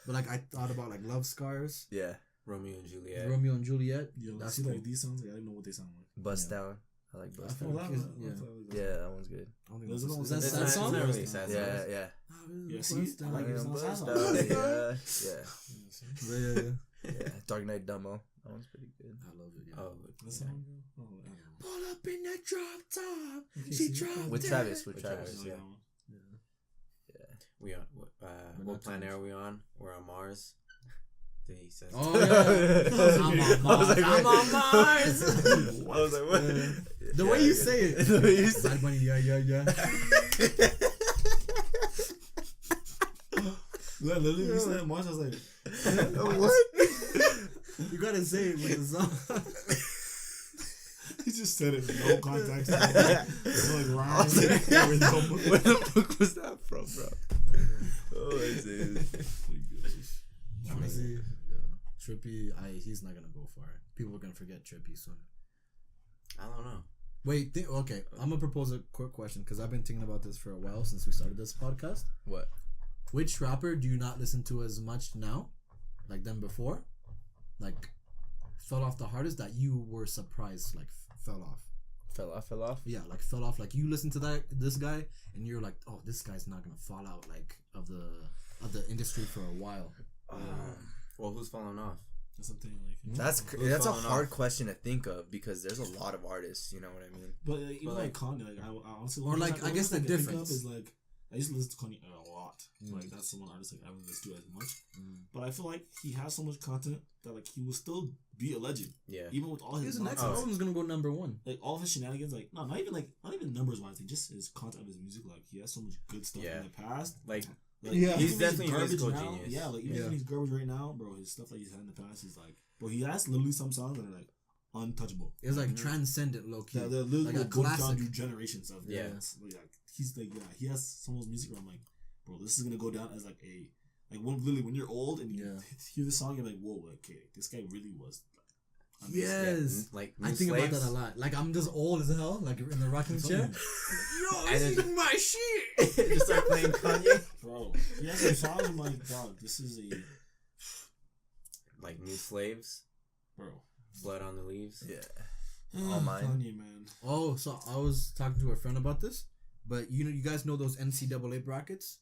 But like I thought about like Love Scars. Yeah. Romeo and Juliet. Yo, that's cool. Like these songs. Like, I don't know what they sound like. Bust Down. I like Bust Down. Yeah, that one's good. Is that sad song? It's not really sad. Yeah. Yeah, see, I like it. Bust Down. Yeah. Dark Knight Demo. That one's pretty good. I love it. Yeah. Oh, the song. Pull up in that drop top. She dropped with Travis. Yeah. We on what planet are we on? We're on Mars. He says, "Oh yeah, I'm on Mars." I was like, what? The way you say it. The way you say Bad Bunny, yeah. Literally, you said Mars. I was like, what? You gotta say it with the song. He just said it in no context. Like rhyme. Where the fuck was that from, bro? Oh, it's honestly, Trippy, he's not gonna go far. People are gonna forget Trippy soon. I don't know. Wait, okay. I'm gonna propose a quick question because I've been thinking about this for a while since we started this podcast. What? Which rapper do you not listen to as much now, like than before? Like, fell off the hardest that you were surprised, like fell off. Fell off? Yeah, like fell off. Like you listen to this guy and you're like, oh, this guy's not gonna fall out like of the industry for a while. Well, who's falling off? That's something like. That's a falling hard off? question to think of because there's a lot of artists. You know what I mean? But even But, like like- Kanye, like I honestly, Or, like, I guess the think of difference. is like I used to listen to Kanye a lot. Like that's the one artist like I haven't listened to as much. But I feel like he has so much content that like he will still be a legend, Yeah. even with all his His next nonsense. album's gonna go number 1. Like all of his shenanigans, like no, not even numbers wise, like just his content of his music. Like he has so much good stuff Yeah. in the past. Like, Like, Yeah. even He's when definitely a garbage musical now, genius. Yeah, like even Yeah. when he's garbage right now, bro, his stuff that he's had in the past is like, bro, he has literally some songs that are like untouchable. It's like transcendent, low key. They're literally Like a like go down classic. through generations of Yeah. dance. Like he's like he has some of those music where I'm like, bro, this is gonna go down as like a like when you're old and you hear the song, you're like, whoa, like, okay, this guy really was. Like, amazing. Yes. like I New think Slaves. about that a lot. Like I'm just old as hell, like in the rocking I'm chair. telling Yo, And this then- is my shit. Just start playing Kanye. Bro, he has some songs. I'm like, dog, this is a Like New Slaves, bro. Blood on the Leaves. Yeah. All mine. Kanye, man. Oh, so I was talking to a friend about this, but you guys know those NCAA brackets?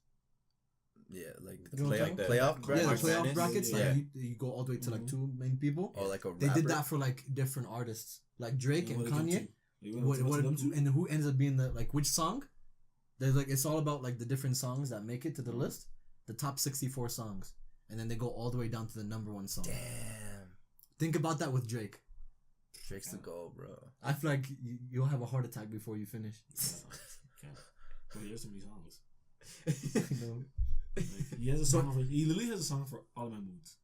Yeah, like You know what I'm the talking playoff about? bracket. Yeah, the March playoff Madness? brackets. Yeah. Like you go all the way to like 2 main people. Or like a They rapper. did that for like different artists, like Drake and What did it Kanye. come to? You went What, to them too? and who ends up being the like which song? There's like it's all about like the different songs that make it to the list, the top 64 songs, and then they go all the way down to the number 1 song. Damn. Think about that with Drake. Drake's the goal, bro. I feel like you'll have a heart attack before you finish. Okay. Bro, he has so many songs. You know? Like, he has a song for. He literally has a song for all of my moods.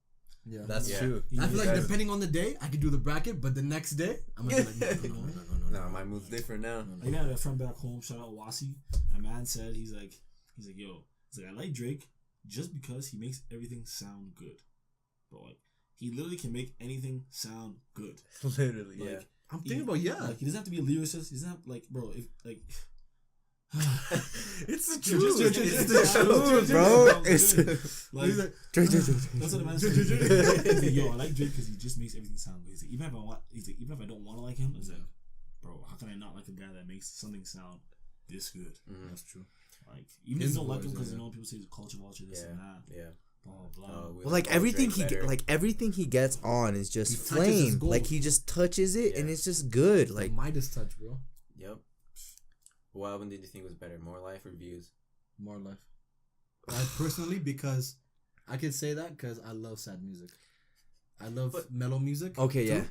Yeah, That's Yeah. true. I feel like guys- depending on the day, I could do the bracket, but the next day, I'm gonna be like, no. No, my move's different now. I got a friend back home. Shout out Wasi. A man said he's like, yo, he's like, I like Drake just because he makes everything sound good. But like, he literally can make anything sound good. Literally, Like, yeah. I'm thinking about Like he doesn't have to be a lyricist. He doesn't have like, bro, if like. It's the Just- truth. just- It's just- the just- truth, just- bro. just- It's Like, Drake. that's what the man said. He's like, yo, I like Drake because he just makes everything sound good. He's like, even if I don't want to like him, it's like, bro, how can I not like a guy that makes something sound this good? That's true. Like, even if His you don't like him voice, because yeah. you know people say he's a culture vulture, this and that, Yeah. blah blah. We Well, like all everything Drake better. everything he gets on is just He touches his flame. gold. Like he just touches it and Yeah. it's just good. Like Like Midas touch, bro. Yep. What album did you think was better, More Life or Views? More life. I personally, because I could say that because I love sad music. I love mellow music. okay, too. yeah.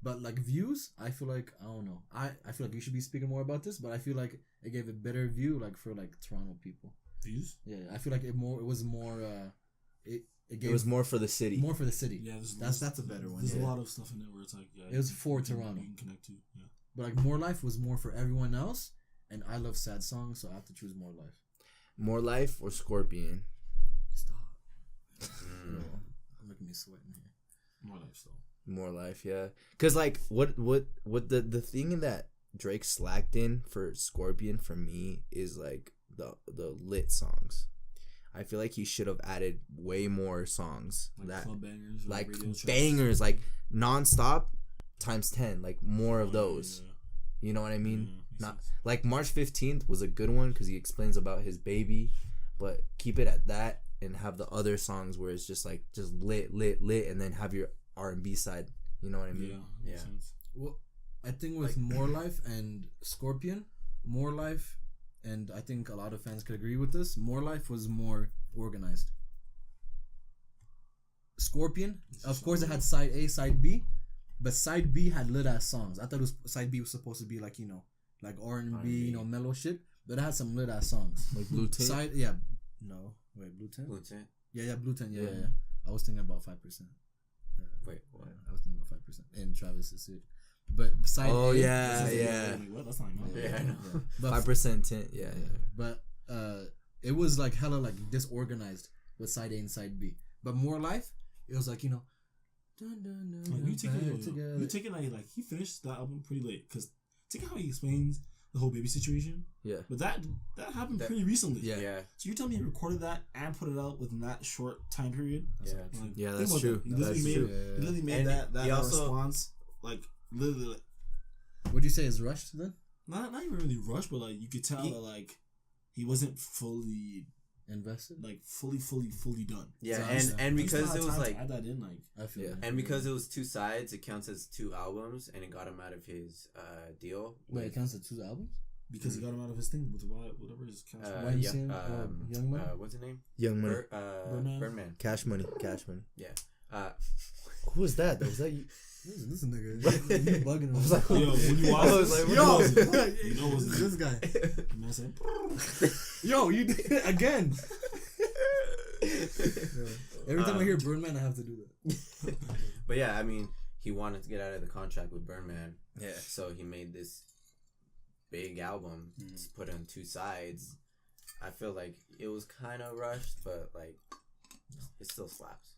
But like views, I feel like I don't know. I feel like you should be speaking more about this, but I feel like it gave a better view like for like Toronto people. Views? Yeah, I feel like it was more it gave It was more for the city. more for the city. Yeah, That's a better one. There's Yeah. a lot of stuff in there where it's like, yeah, It was for Toronto. You can connect to, yeah. But like More Life was more for everyone else, and I love sad songs, so I have to choose More Life. More Life or Scorpion? Stop. You're making me sweat in here. More life though. More Life, yeah. Cause like what the thing that Drake slacked in for Scorpion for me is like the lit songs. I feel like he should have added way more songs Like club bangers, like radio tracks. bangers, like nonstop times 10, like more of those. Yeah. You know what I mean? Makes Not sense. like March 15th was a good one because he explains about his baby, but keep it at that and have the other songs where it's just like just lit, and then have your R&B side. You know what I mean? Yeah, makes Yeah. sense. Well, I think with More Life and Scorpion, More Life, and I think a lot of fans could agree with this, More Life was more organized. Scorpion, of course, it had side A, side B, but side B had lit ass songs. I thought side B was supposed to be like, you know, like R&B, you know, mellow shit, but it had some lit ass songs. Like Blue Tint. Side, yeah, no, wait, Blue Tent? Blue Tint? Yeah, Blue Tent, yeah. Yeah. I was thinking about 5%. Wait, what? I was thinking about 5% in Travis's suit. But side Oh A, yeah, yeah. Wait, what? That's not even Yeah, I know. But 5% tint. Yeah, But it was like hella like disorganized with side A and side B. But More Life, it was like, you know, dun, dun, dun, Like, dun, you back together. take it like he finished that album pretty late because take it how he explains the whole baby situation. yeah. But that happened pretty recently. Yeah. Yeah. So you're telling me he recorded that and put it out within that short time period? Yeah. Like, Yeah, think that's about true. that. He literally That's made, true. He literally made And that he also- response like literally like, Would you say is rushed then? not even really rushed, but like you could tell He- that like he wasn't fully invested. like fully done. Yeah, So and You still because had it was time to like, add that in, like I feel Yeah. that. and because it was 2 sides, it counts as 2 albums, and it got him out of his deal. Wait, with, it counts as 2 albums. because he got him out of his thing with whatever his council. Weinstein, Young Money? what's his name? Young Money. Birdman? Birdman. Cash Money. Who was that? Was that you? This nigga, you bugging him. I was like, Yo, when you watch this, like, you yo, know it's- you know what's this guy. You know what I'm saying? Yo, you did it again. Every time I hear Birdman, I have to do that. But yeah, I mean, he wanted to get out of the contract with Birdman, Yeah. so he made this big album to put on 2 sides. I feel like it was kind of rushed, but like it still slaps.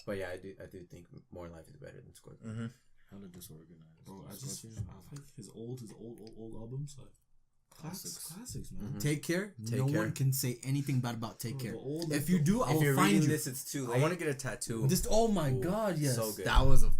But yeah, I do think More Life is better than Scorpion. Mm-hmm. Hella disorganized. Bro, I like his old albums, like classics, man. Mhm. Take Care. Take no Care. one can say anything bad about Take Bro, Care. the old- If you do, I If will you're find reading you. this, it's too late. I want to get a tattoo. Just oh my Ooh, god, yes. so good. That was a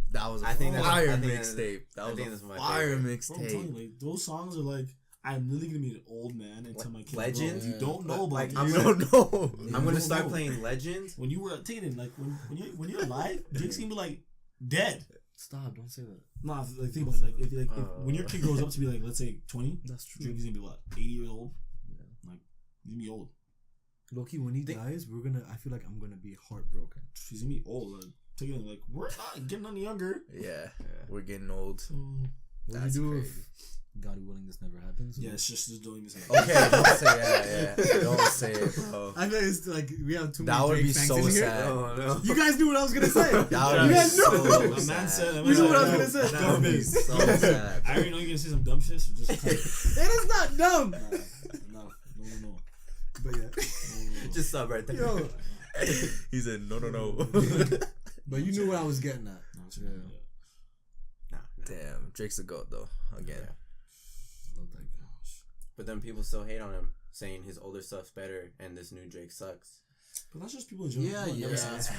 I think that's- fire I think that's- mixtape. That I was think a that's my fire favorite. Bro, I'm telling mixtape. you, like those songs are like I'm literally gonna be an old man and tell my kids, Legend? bro, if you don't know about Like, these, I'm You gonna- don't know. I'm You gonna don't start know. playing Legend. when you were taking like when you're alive, Drake's gonna be like dead. Stop! Don't say that. Nah, like think about it. Like if when your kid grows up to be like, let's say 20, That's true. Drake's gonna be what, 80 years old? Yeah. Like he's gonna be old. Loki, when he dies, I feel like I'm gonna be heartbroken. He's gonna be old. Like taking like we're not getting any younger. Yeah, we're getting old. So What That's do you do crazy. if, God willing, this never happens? yeah, it's just doing this. Okay, don't say don't say it, bro. I feel it's like we have too That many would Drake be fans so in here. sad. Oh no. You guys knew what I was gonna say. That would You be guys knew. so A man sad. said, You knew what I was gonna say. That would be so sad. I already know you're gonna say some dumb shit. So just It is not dumb. no. But yeah. Just stop right there. Yo. He said no. But you knew what I was getting at. Yeah. Nah. Damn, Drake's a goat though. Again. Yeah. But then people still hate on him, saying his older stuff's better and this new Drake sucks. But that's just people in general. Yeah, People are never yeah. satisfied.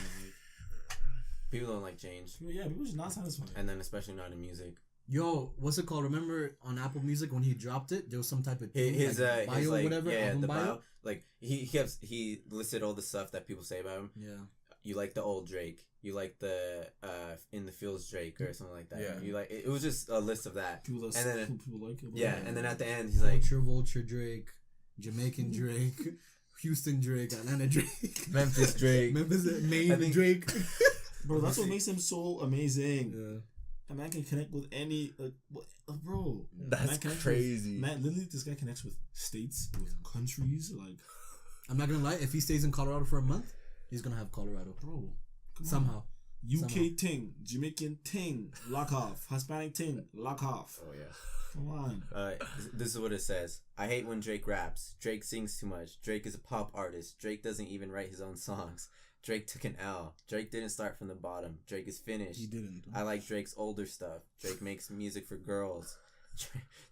People don't like change, Yeah, people are just not satisfied. and then especially not in music. Yo, what's it called? Remember on Apple Music when he dropped it, there was some type of His thing, bio, his like whatever, yeah, album the bio. bio. Like he listed all the stuff that people say about him. Yeah. You like the old Drake. You like the In the Fields Drake or something like that. Yeah. You like it was just a list of that. People that And then people like it. yeah, and then at the end he's like, Vulture Drake, Jamaican Drake, Houston Drake, Atlanta Drake, Memphis Drake. Memphis, I Maine think- Drake. bro, that's what makes him so amazing. Yeah. A man can connect with any, bro. That's Man connects crazy. With, man, literally, this guy connects with states, with countries, like, I'm not gonna lie. If he stays in Colorado for a month, he's gonna have Colorado bro. Come somehow. on. UK somehow. ting, Jamaican ting, lock off. Hispanic ting, lock off. oh yeah. Come on. This is what it says. I hate when Drake raps. Drake sings too much. Drake is a pop artist. Drake doesn't even write his own songs. Drake took an L. Drake didn't start from the bottom. Drake is finished. He didn't. I like Drake's older stuff. Drake makes music for girls.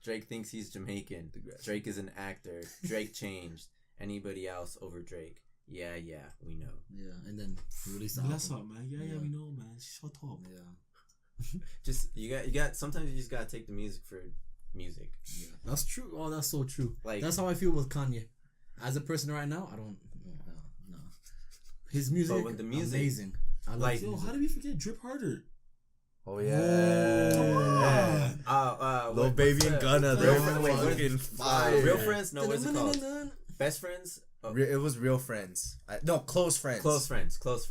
Drake thinks he's Jamaican. Drake is an actor. Drake changed. Anybody else over Drake? Yeah, we know. Yeah, and then release the Bless album. up, man. Yeah, we know, man. Shut up. Yeah. Just you got. Sometimes you just gotta take the music for music. Yeah, that's true. Oh, that's so true. Like That's how I feel with Kanye. As a person right now, I don't. No. His music, But with the music, amazing. I like- like. Yo, how did we forget Drip Harder? Oh yeah. Lil what- Baby what's and the- Gunna, Real they're Friends- wait, what is- fucking fire. Real Friends? No, what's it called? Best Friends? Oh, It was Real Friends. No, Close Friends. Close Friends. How did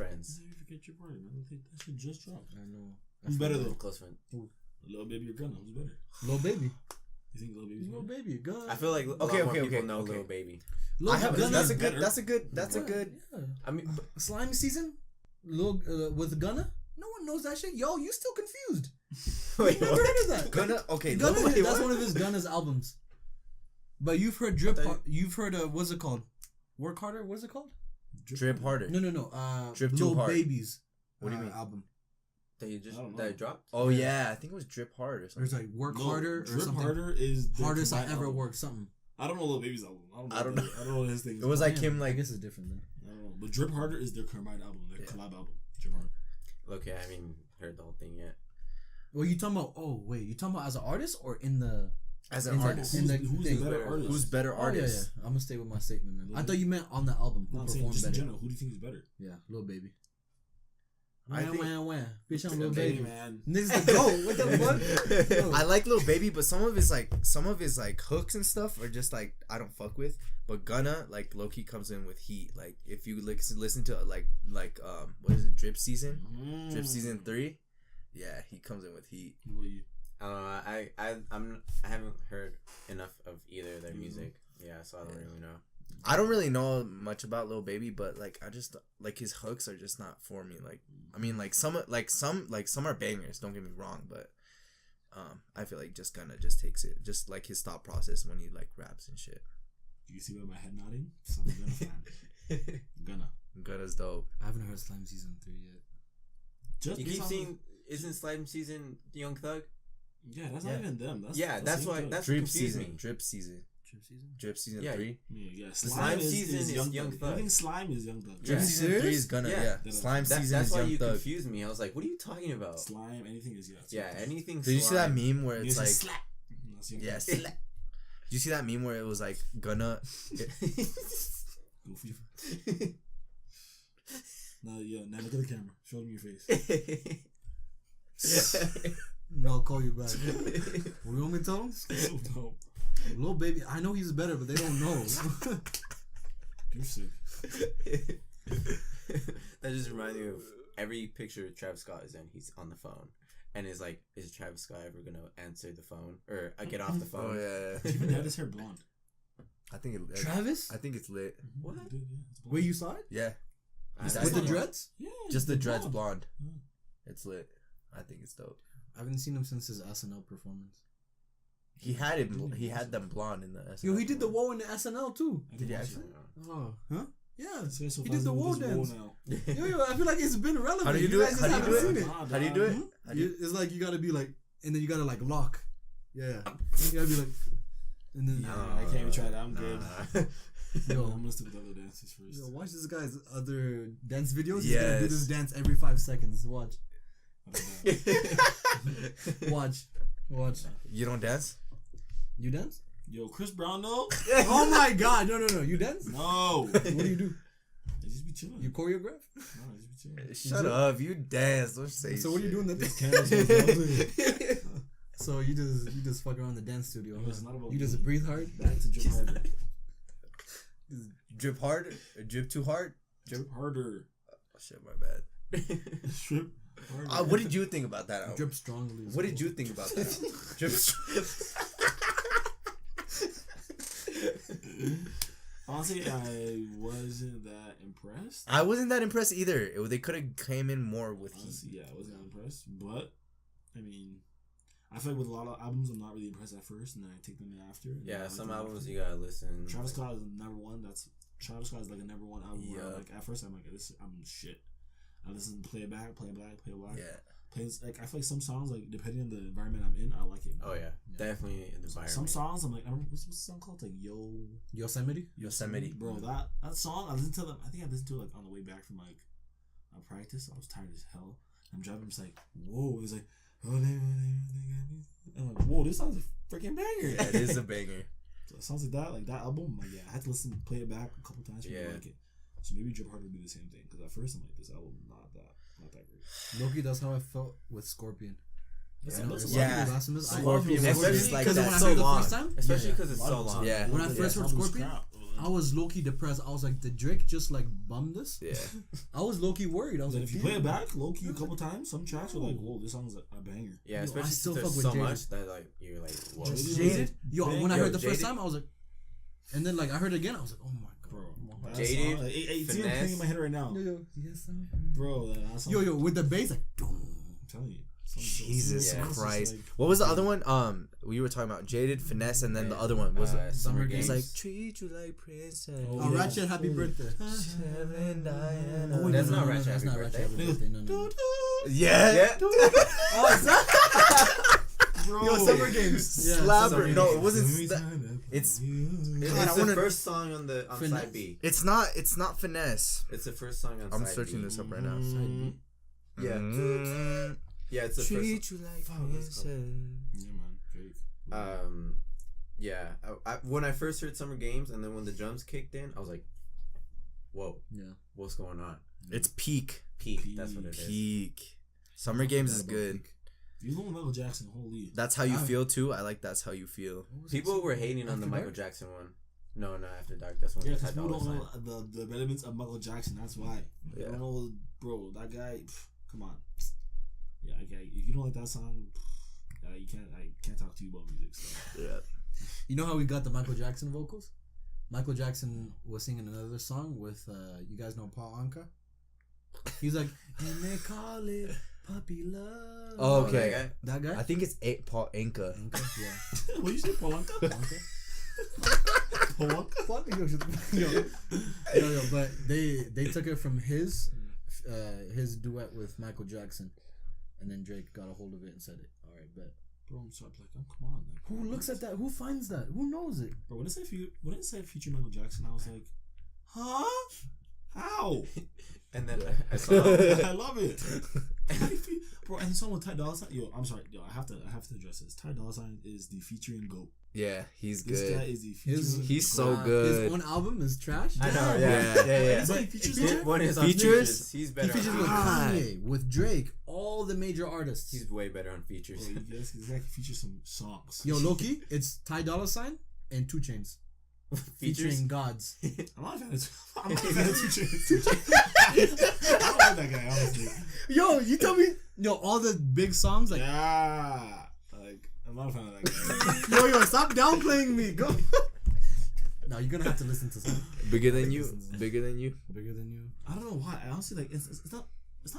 we forget Drip Harder, man? I think that shit just dropped. I know. Who's better though? Close Friends. Lil Baby or Gunna? Who's better? Lil Baby. You think Lil Baby's Lil better? Baby. Good. I feel like a lot more people know Lil Baby. Lil I have. Gunna- That's a better. good. That's a good. Yeah. I mean, Slime season. Lil with Gunna. No one knows that shit. Yo, you still confused? wait, Never heard of that. Gunna. Okay. Gunna, Wait, that's what? one of his Gunna's albums. But you've heard Drip. I thought You've heard what's it called? Work Harder. What's it called? Drip Harder. No. Drip Too Lil Hard. Baby's. What do you mean? Album. that you just I don't know. that it dropped. Oh yeah, I think it was Drip Hard or There's something. like Work No, Harder or Drip something. Harder is the Hardest I combined ever album. worked. Something. I don't know Lil Baby's album. I don't know. I don't know what his thing is. It was like Damn, him, I like guess it's different then. I don't know. But Drip Harder is their combined album, their Yeah. collab album. Drip Harder. Okay, I haven't heard the whole thing yet. Well, you talking about? Oh wait, you talking about as an artist or in the As an In the- artist. in the Who's thing. the better artist? Who's better Oh, yeah, artist? yeah. I'm gonna stay with my statement. Then. I Lil- thought you meant on the album. Who No, I'm saying performed just in better? general. Who do you think is better? Yeah, Lil Baby. I think- Bitch, I'm Lil Hey, Baby. man. Niggas the GOAT. What the fuck? Yo. I like Lil Baby, but some of his hooks and stuff are just like I don't fuck with. But Gunna like low-key comes in with heat. Like if you listen to like what is it, Drip Season? Drip Season 3? Yeah, he comes in with heat. What do you? I haven't heard enough of either of their music. Yeah, so I don't really know. I don't really know much about Lil Baby, but like I just like his hooks are just not for me. Like I mean, like some are bangers. Don't get me wrong, but I feel like just Gunna just takes it, just like his thought process when he like raps and shit. You see by my head nodding? So I'm Gunna fan. Gunna's dope. I haven't heard Slime Season 3 yet. Just You based keep off seeing, isn't Slime Season Young Thug? Yeah, that's Yeah. not even them. That's That's why Young Thug. that's Drip confused Season. me. Drip Season. Drip Season? Drip Season Yeah. 3. Yeah, Slime Season is Young Thug. I think Slime is Young Thug. Drip Yeah. Season 3 is Gunna. Yeah. Yeah. Slime Season That's is why Young you Thug. confused me. I was like, what are you talking about? Slime, anything is Yeah, anything. Did you see that slime. meme where it's like slap. That's Young yes? Thug. Did you see that meme where it was like Gunna? Goofy. Now look at the camera. Show them your face. No, I'll call you back. What do you want me to tell them? No. Lil Baby, I know he's better, but they don't know. You're sick. That just reminds me of every picture Travis Scott is in. He's on the phone, and is like, is Travis Scott ever gonna answer the phone or get off the Oh phone? yeah. Even had his hair blonde. I think it. Travis? I think it's lit. What? He did, yeah, it's blonde. Wait, you saw it? Yeah. With With the dreads? Yeah, Just the it's dreads blonde. Mm. It's lit. I think it's dope. I haven't seen him since his SNL performance. He had it. He had them blonde in the. SNL. Yo, he did the woe in the SNL too. I Did he watch actually? it. Oh, huh? Yeah. This guy's so He did the fast woe with this dance. now. Yo, I feel like it's been relevant. How do you do it? guys How just do you haven't do it? seen How do you do it? Hmm? How do you- It's like you gotta be like, and then you gotta like lock. Yeah. You gotta be like, and then I can't even try that. I'm good. yo, I'm gonna stick with other dances first. yo, watch this guy's other dance videos. Yes. He's gonna do this dance every 5 seconds. Watch. Watch. You don't dance? You dance? Yo, Chris Brown, no? Oh my god! No. You dance? No. What do you do? I just be chilling. You choreograph? No, I just be chilling. Shut up! You dance. Don't say. So what are you doing? This That camera's so so you just fuck around the dance studio. Yo, Huh? it's not about You just me. breathe hard. Back to drip harder. Drip hard? Drip too hard? Drip harder. Oh shit! My bad. Drip harder. What did you think about that? Album? Drip strongly. What did you think about that? Album? Drip. Honestly, I wasn't that impressed. I wasn't that impressed either. They could have came in more with heat. Honestly, yeah, I wasn't that impressed. But, I mean, I feel like with a lot of albums, I'm not really impressed at first, and then I take them in after. and then I Yeah, like some them albums after. you gotta listen. Travis Scott is number one. Travis Scott is like a number one album. Where Yeah. like at first I'm like, this album is shit. I listen to play it back. Yeah. Plays like I feel like some songs like depending on the environment I'm in, I like it. Oh yeah, definitely the environment. Some songs I'm like, I remember what's the song called? Like Yosemite? Yosemite. Bro, that song I listened to them. I think I listened to it like on the way back from like a practice. I was tired as hell. I'm driving. I'm just like, whoa. It's like, I'm like, whoa. This song's a freaking banger. Yeah, it is a banger. So it sounds like that album. Like, yeah, I had to play it back a couple times for me to Yeah. like it. So maybe Drip Harder would be the same thing. Because at first I'm like, this album not that great. Loki, that's how I felt with Scorpion. That's- I know that's it's a lot of Yeah. fucking blasphemous. Scorpion I- was just like because that. when I so heard the long, first time, especially yeah. because it's so long. Yeah. When I first heard Scorpion, I was low-key depressed. I was like, did Drake just like bum this? Yeah. I was low-key worried. I was Then like, if you damn. play it back, low key, a couple times, some tracks were like, whoa, this song's a banger. Yeah, Yo, I especially still since fuck there's with so Jaded. much that like you're like, whoa. Jaded? Yo, when I Yo, heard the first Jaded? time, I was like, and then like I heard it again, I was like, oh my god. Bro, that Jaded, song, like, it's even Finesse. playing in my head right now. Yes, Bro, that song. yo, with the bass, like, I'm telling you. Jesus Yeah. Christ. Like, What was the other one? We were talking about Jaded, Finesse, and then the other one was Summer it Games. was like treat you like princess. Oh, yeah. Ratchet, happy birthday. Seven Diana. Oh, That's no, not no, Ratchet that's Happy not Birthday. Ratchet Happy Birthday. No. Yeah. Oh, is that? bro. Yo, Summer Games. Yeah, Slapper. Summer No, it Games. wasn't. It's It's God, I the wanna- first song on Finesse? side B. It's not Finesse. It's the first song on I'm side searching B. this up right now. Yeah. Mm. Yeah, it's the first. Treat you like Fuck, what's it princess. Yeah, man. Fake. Um, Yeah, when I first heard Summer Games, and then when the drums kicked in, I was like, "Whoa, Yeah. what's going on?" It's peak. Peak. That's what it is. Peak. Summer Games is good. You know Michael Jackson, holy. That's how you feel too. I like That's How You Feel. People were hating on the Michael Jackson one. No, After Dark. That's one. Yeah, with because Ty people Dolla don't Sign. know the elements of Michael Jackson. That's why. Yeah. You don't know, bro. That guy. Come on. Yeah, if you don't like that song, you can't. I can't talk to you about music. So. Yeah. You know how we got the Michael Jackson vocals? Michael Jackson was singing another song with you guys know Paul Anka? He's like, and they call it puppy love. Oh, okay. That guy? I think it's Paul Anka. Anka? Yeah. What you say, Polanka? Anka? Polanka? Yo, but they took it from his duet with Michael Jackson, and then Drake got a hold of it and said it. All right, bet. Bro, I'm sorry, like, come on. Like, Who looks at that? Who finds that? Who knows it? Bro, when it said feature Michael Jackson, I was like, huh? How? And then I saw. I love it. Bro, and the song with Ty Dolla Sign. Yo, I'm sorry. Yo, I have to address this. Ty Dolla Sign is the featuring GOAT. Yeah, he's This good. guy is the featuring He's GOAT. so good. His own album is trash. I know. Yeah. But he features on When he's on Features? features, he's He better. features on with features. Kanye, with Drake, all the major artists. He's way better on features. Bro, yes, this guy can feature some songs. Yo, Loki, it's Ty Dolla Sign and 2 Chainz featuring Gods. I'm not a fan of 2 Chainz. I don't like that guy, honestly. Yo, you tell me, all the big songs like, Yeah. Like, I'm not a fan of that guy. yo, stop downplaying me. Go. No, you're gonna have to listen to some. Bigger than you. Bigger than you. Bigger than you. I don't know why. I honestly, like, it's not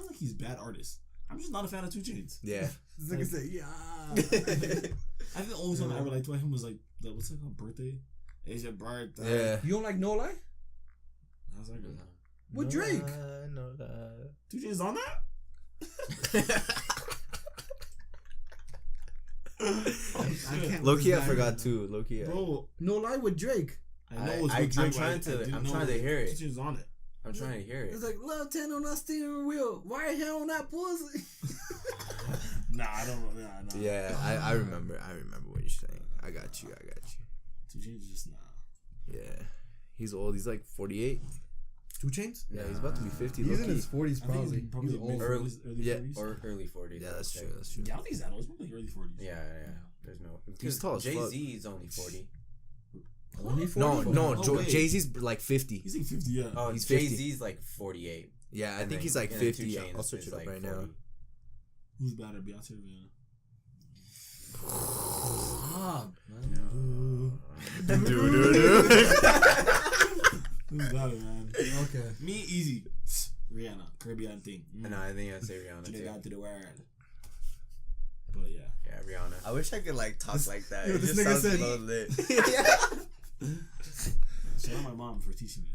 like he's a bad artist. I'm just not a fan of 2 Chainz. Yeah. This nigga say, yeah. I think the only song I ever liked by him was like what's it called? Birthday. It's your birthday. Yeah. You don't like No Lie? I was like, With Drake. No, no. 2 Chainz on that? I can't. Low-key, I this guy- forgot too. Low-key, Bro, No Lie with Drake. I know it's with I'm Drake, trying but I to- didn't I'm know trying to hear it. 2 Chainz on it. I'm trying to hear it. It's like love 10 on that steering wheel. Right hand on that pussy. Nah, I don't know. Nah. Yeah, I remember what you're saying. I got you. 2 Chainz is just nah. Yeah. He's old. He's like 48. 2 Chainz? Yeah, he's about to be 50. He's in low-key. his 40s I think probably. he's probably He's old. Early- Yeah. 40s. Or early 40s. Yeah, I that's would true. say. That's true. Yeah, I don't think he's that old. He's probably early 40s. Yeah. There's no. He's tall as fuck. Jay-Z is only 40. Only 40? No, Oh, wait. Jay-Z's like 50. He's like 50, yeah. Oh, He's Jay-Z's like 48. Yeah, I And think then- he's like and then 50. 2 Chainz I'll search is it up like right 40. now. Who's better, Beyonce or Rihanna? Stop, man. Who's better, man? Okay. Me, easy. Rihanna. Caribbean thing. No, I think I'd say Rihanna To the too. God to the world. But yeah. Yeah, Rihanna. I wish I could like talk like that. yo, It this just nigga sounds said- so lit. Shout out my mom for teaching me,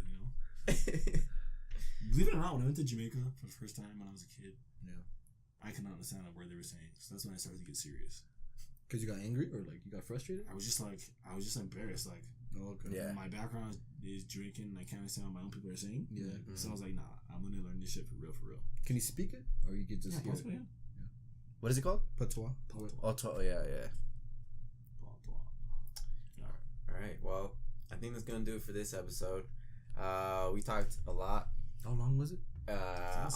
Believe it or not, when I went to Jamaica for the first time when I was a kid, I could not understand a word they were saying. So that's when I started to get serious. Because you got angry or like you got frustrated? I was just embarrassed. Like, Oh, okay. Yeah. my background is Jamaican and I can't understand what my own people are saying. Yeah. So I was like, nah, I'm going to learn this shit for real. Can you speak it? Or you could just hear possibly, it? What is it called? Patois. Yeah. All right. Well, I think that's gonna do it for this episode. We talked a lot. How long was it?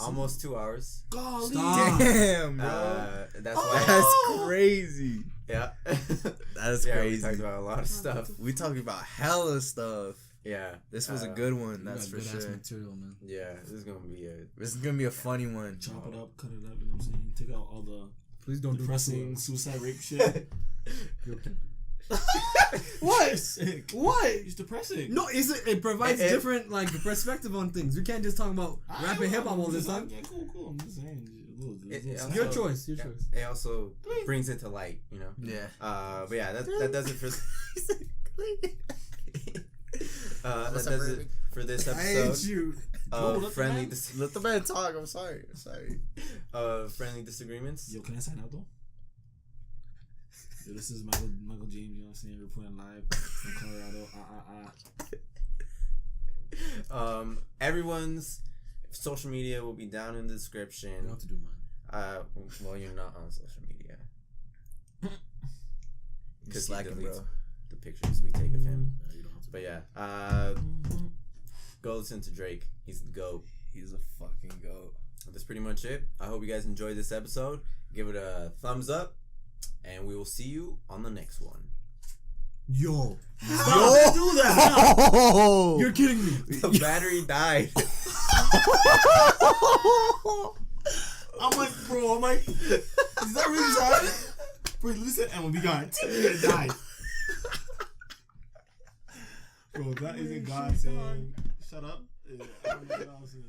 Almost 2 hours. Golly. Damn, bro. That's why. That's crazy. Yeah. That's Yeah, crazy. we talked about a lot of stuff. We talking about hella stuff. Yeah. This was a good one, You that's got for good-ass sure. material, man. Yeah. This is gonna be a. This is gonna be a funny one. Chop it up, cut it up, you know what I'm saying? Take out all the Please don't depressing suicide rape shit. What? Sick. What? It's depressing. No, it provides It- different like perspective on things. We can't just talk about rap and hip hop all this time. Yeah, cool. I'm just saying. It- Your also- choice. Your choice. It also brings it to light, you know. Yeah. But yeah, that does it for. That What's does up, it Rick? for this I hate episode you. of let the friendly man- Let the man talk. I'm sorry. friendly disagreements. Yo, can I sign out though? Yo, this is Michael James, you know what I'm saying? We're playing live from Colorado. Everyone's social media will be down in the You description. don't have to do mine. Well, you're not on social media. You slacking, bro. the pictures we take of him. Yeah, you don't have to. But yeah, go listen to Drake. He's the GOAT. He's a fucking goat. That's pretty much it. I hope you guys enjoyed this episode. Give it a thumbs up, and we will see you on the next one. Yo. Stop! Do that! You're kidding me. The battery died. I'm like, is that really sad? Bro, listen, and we'll be gone. You're gonna die. Bro, that isn't God saying, shut up. I don't know what else is.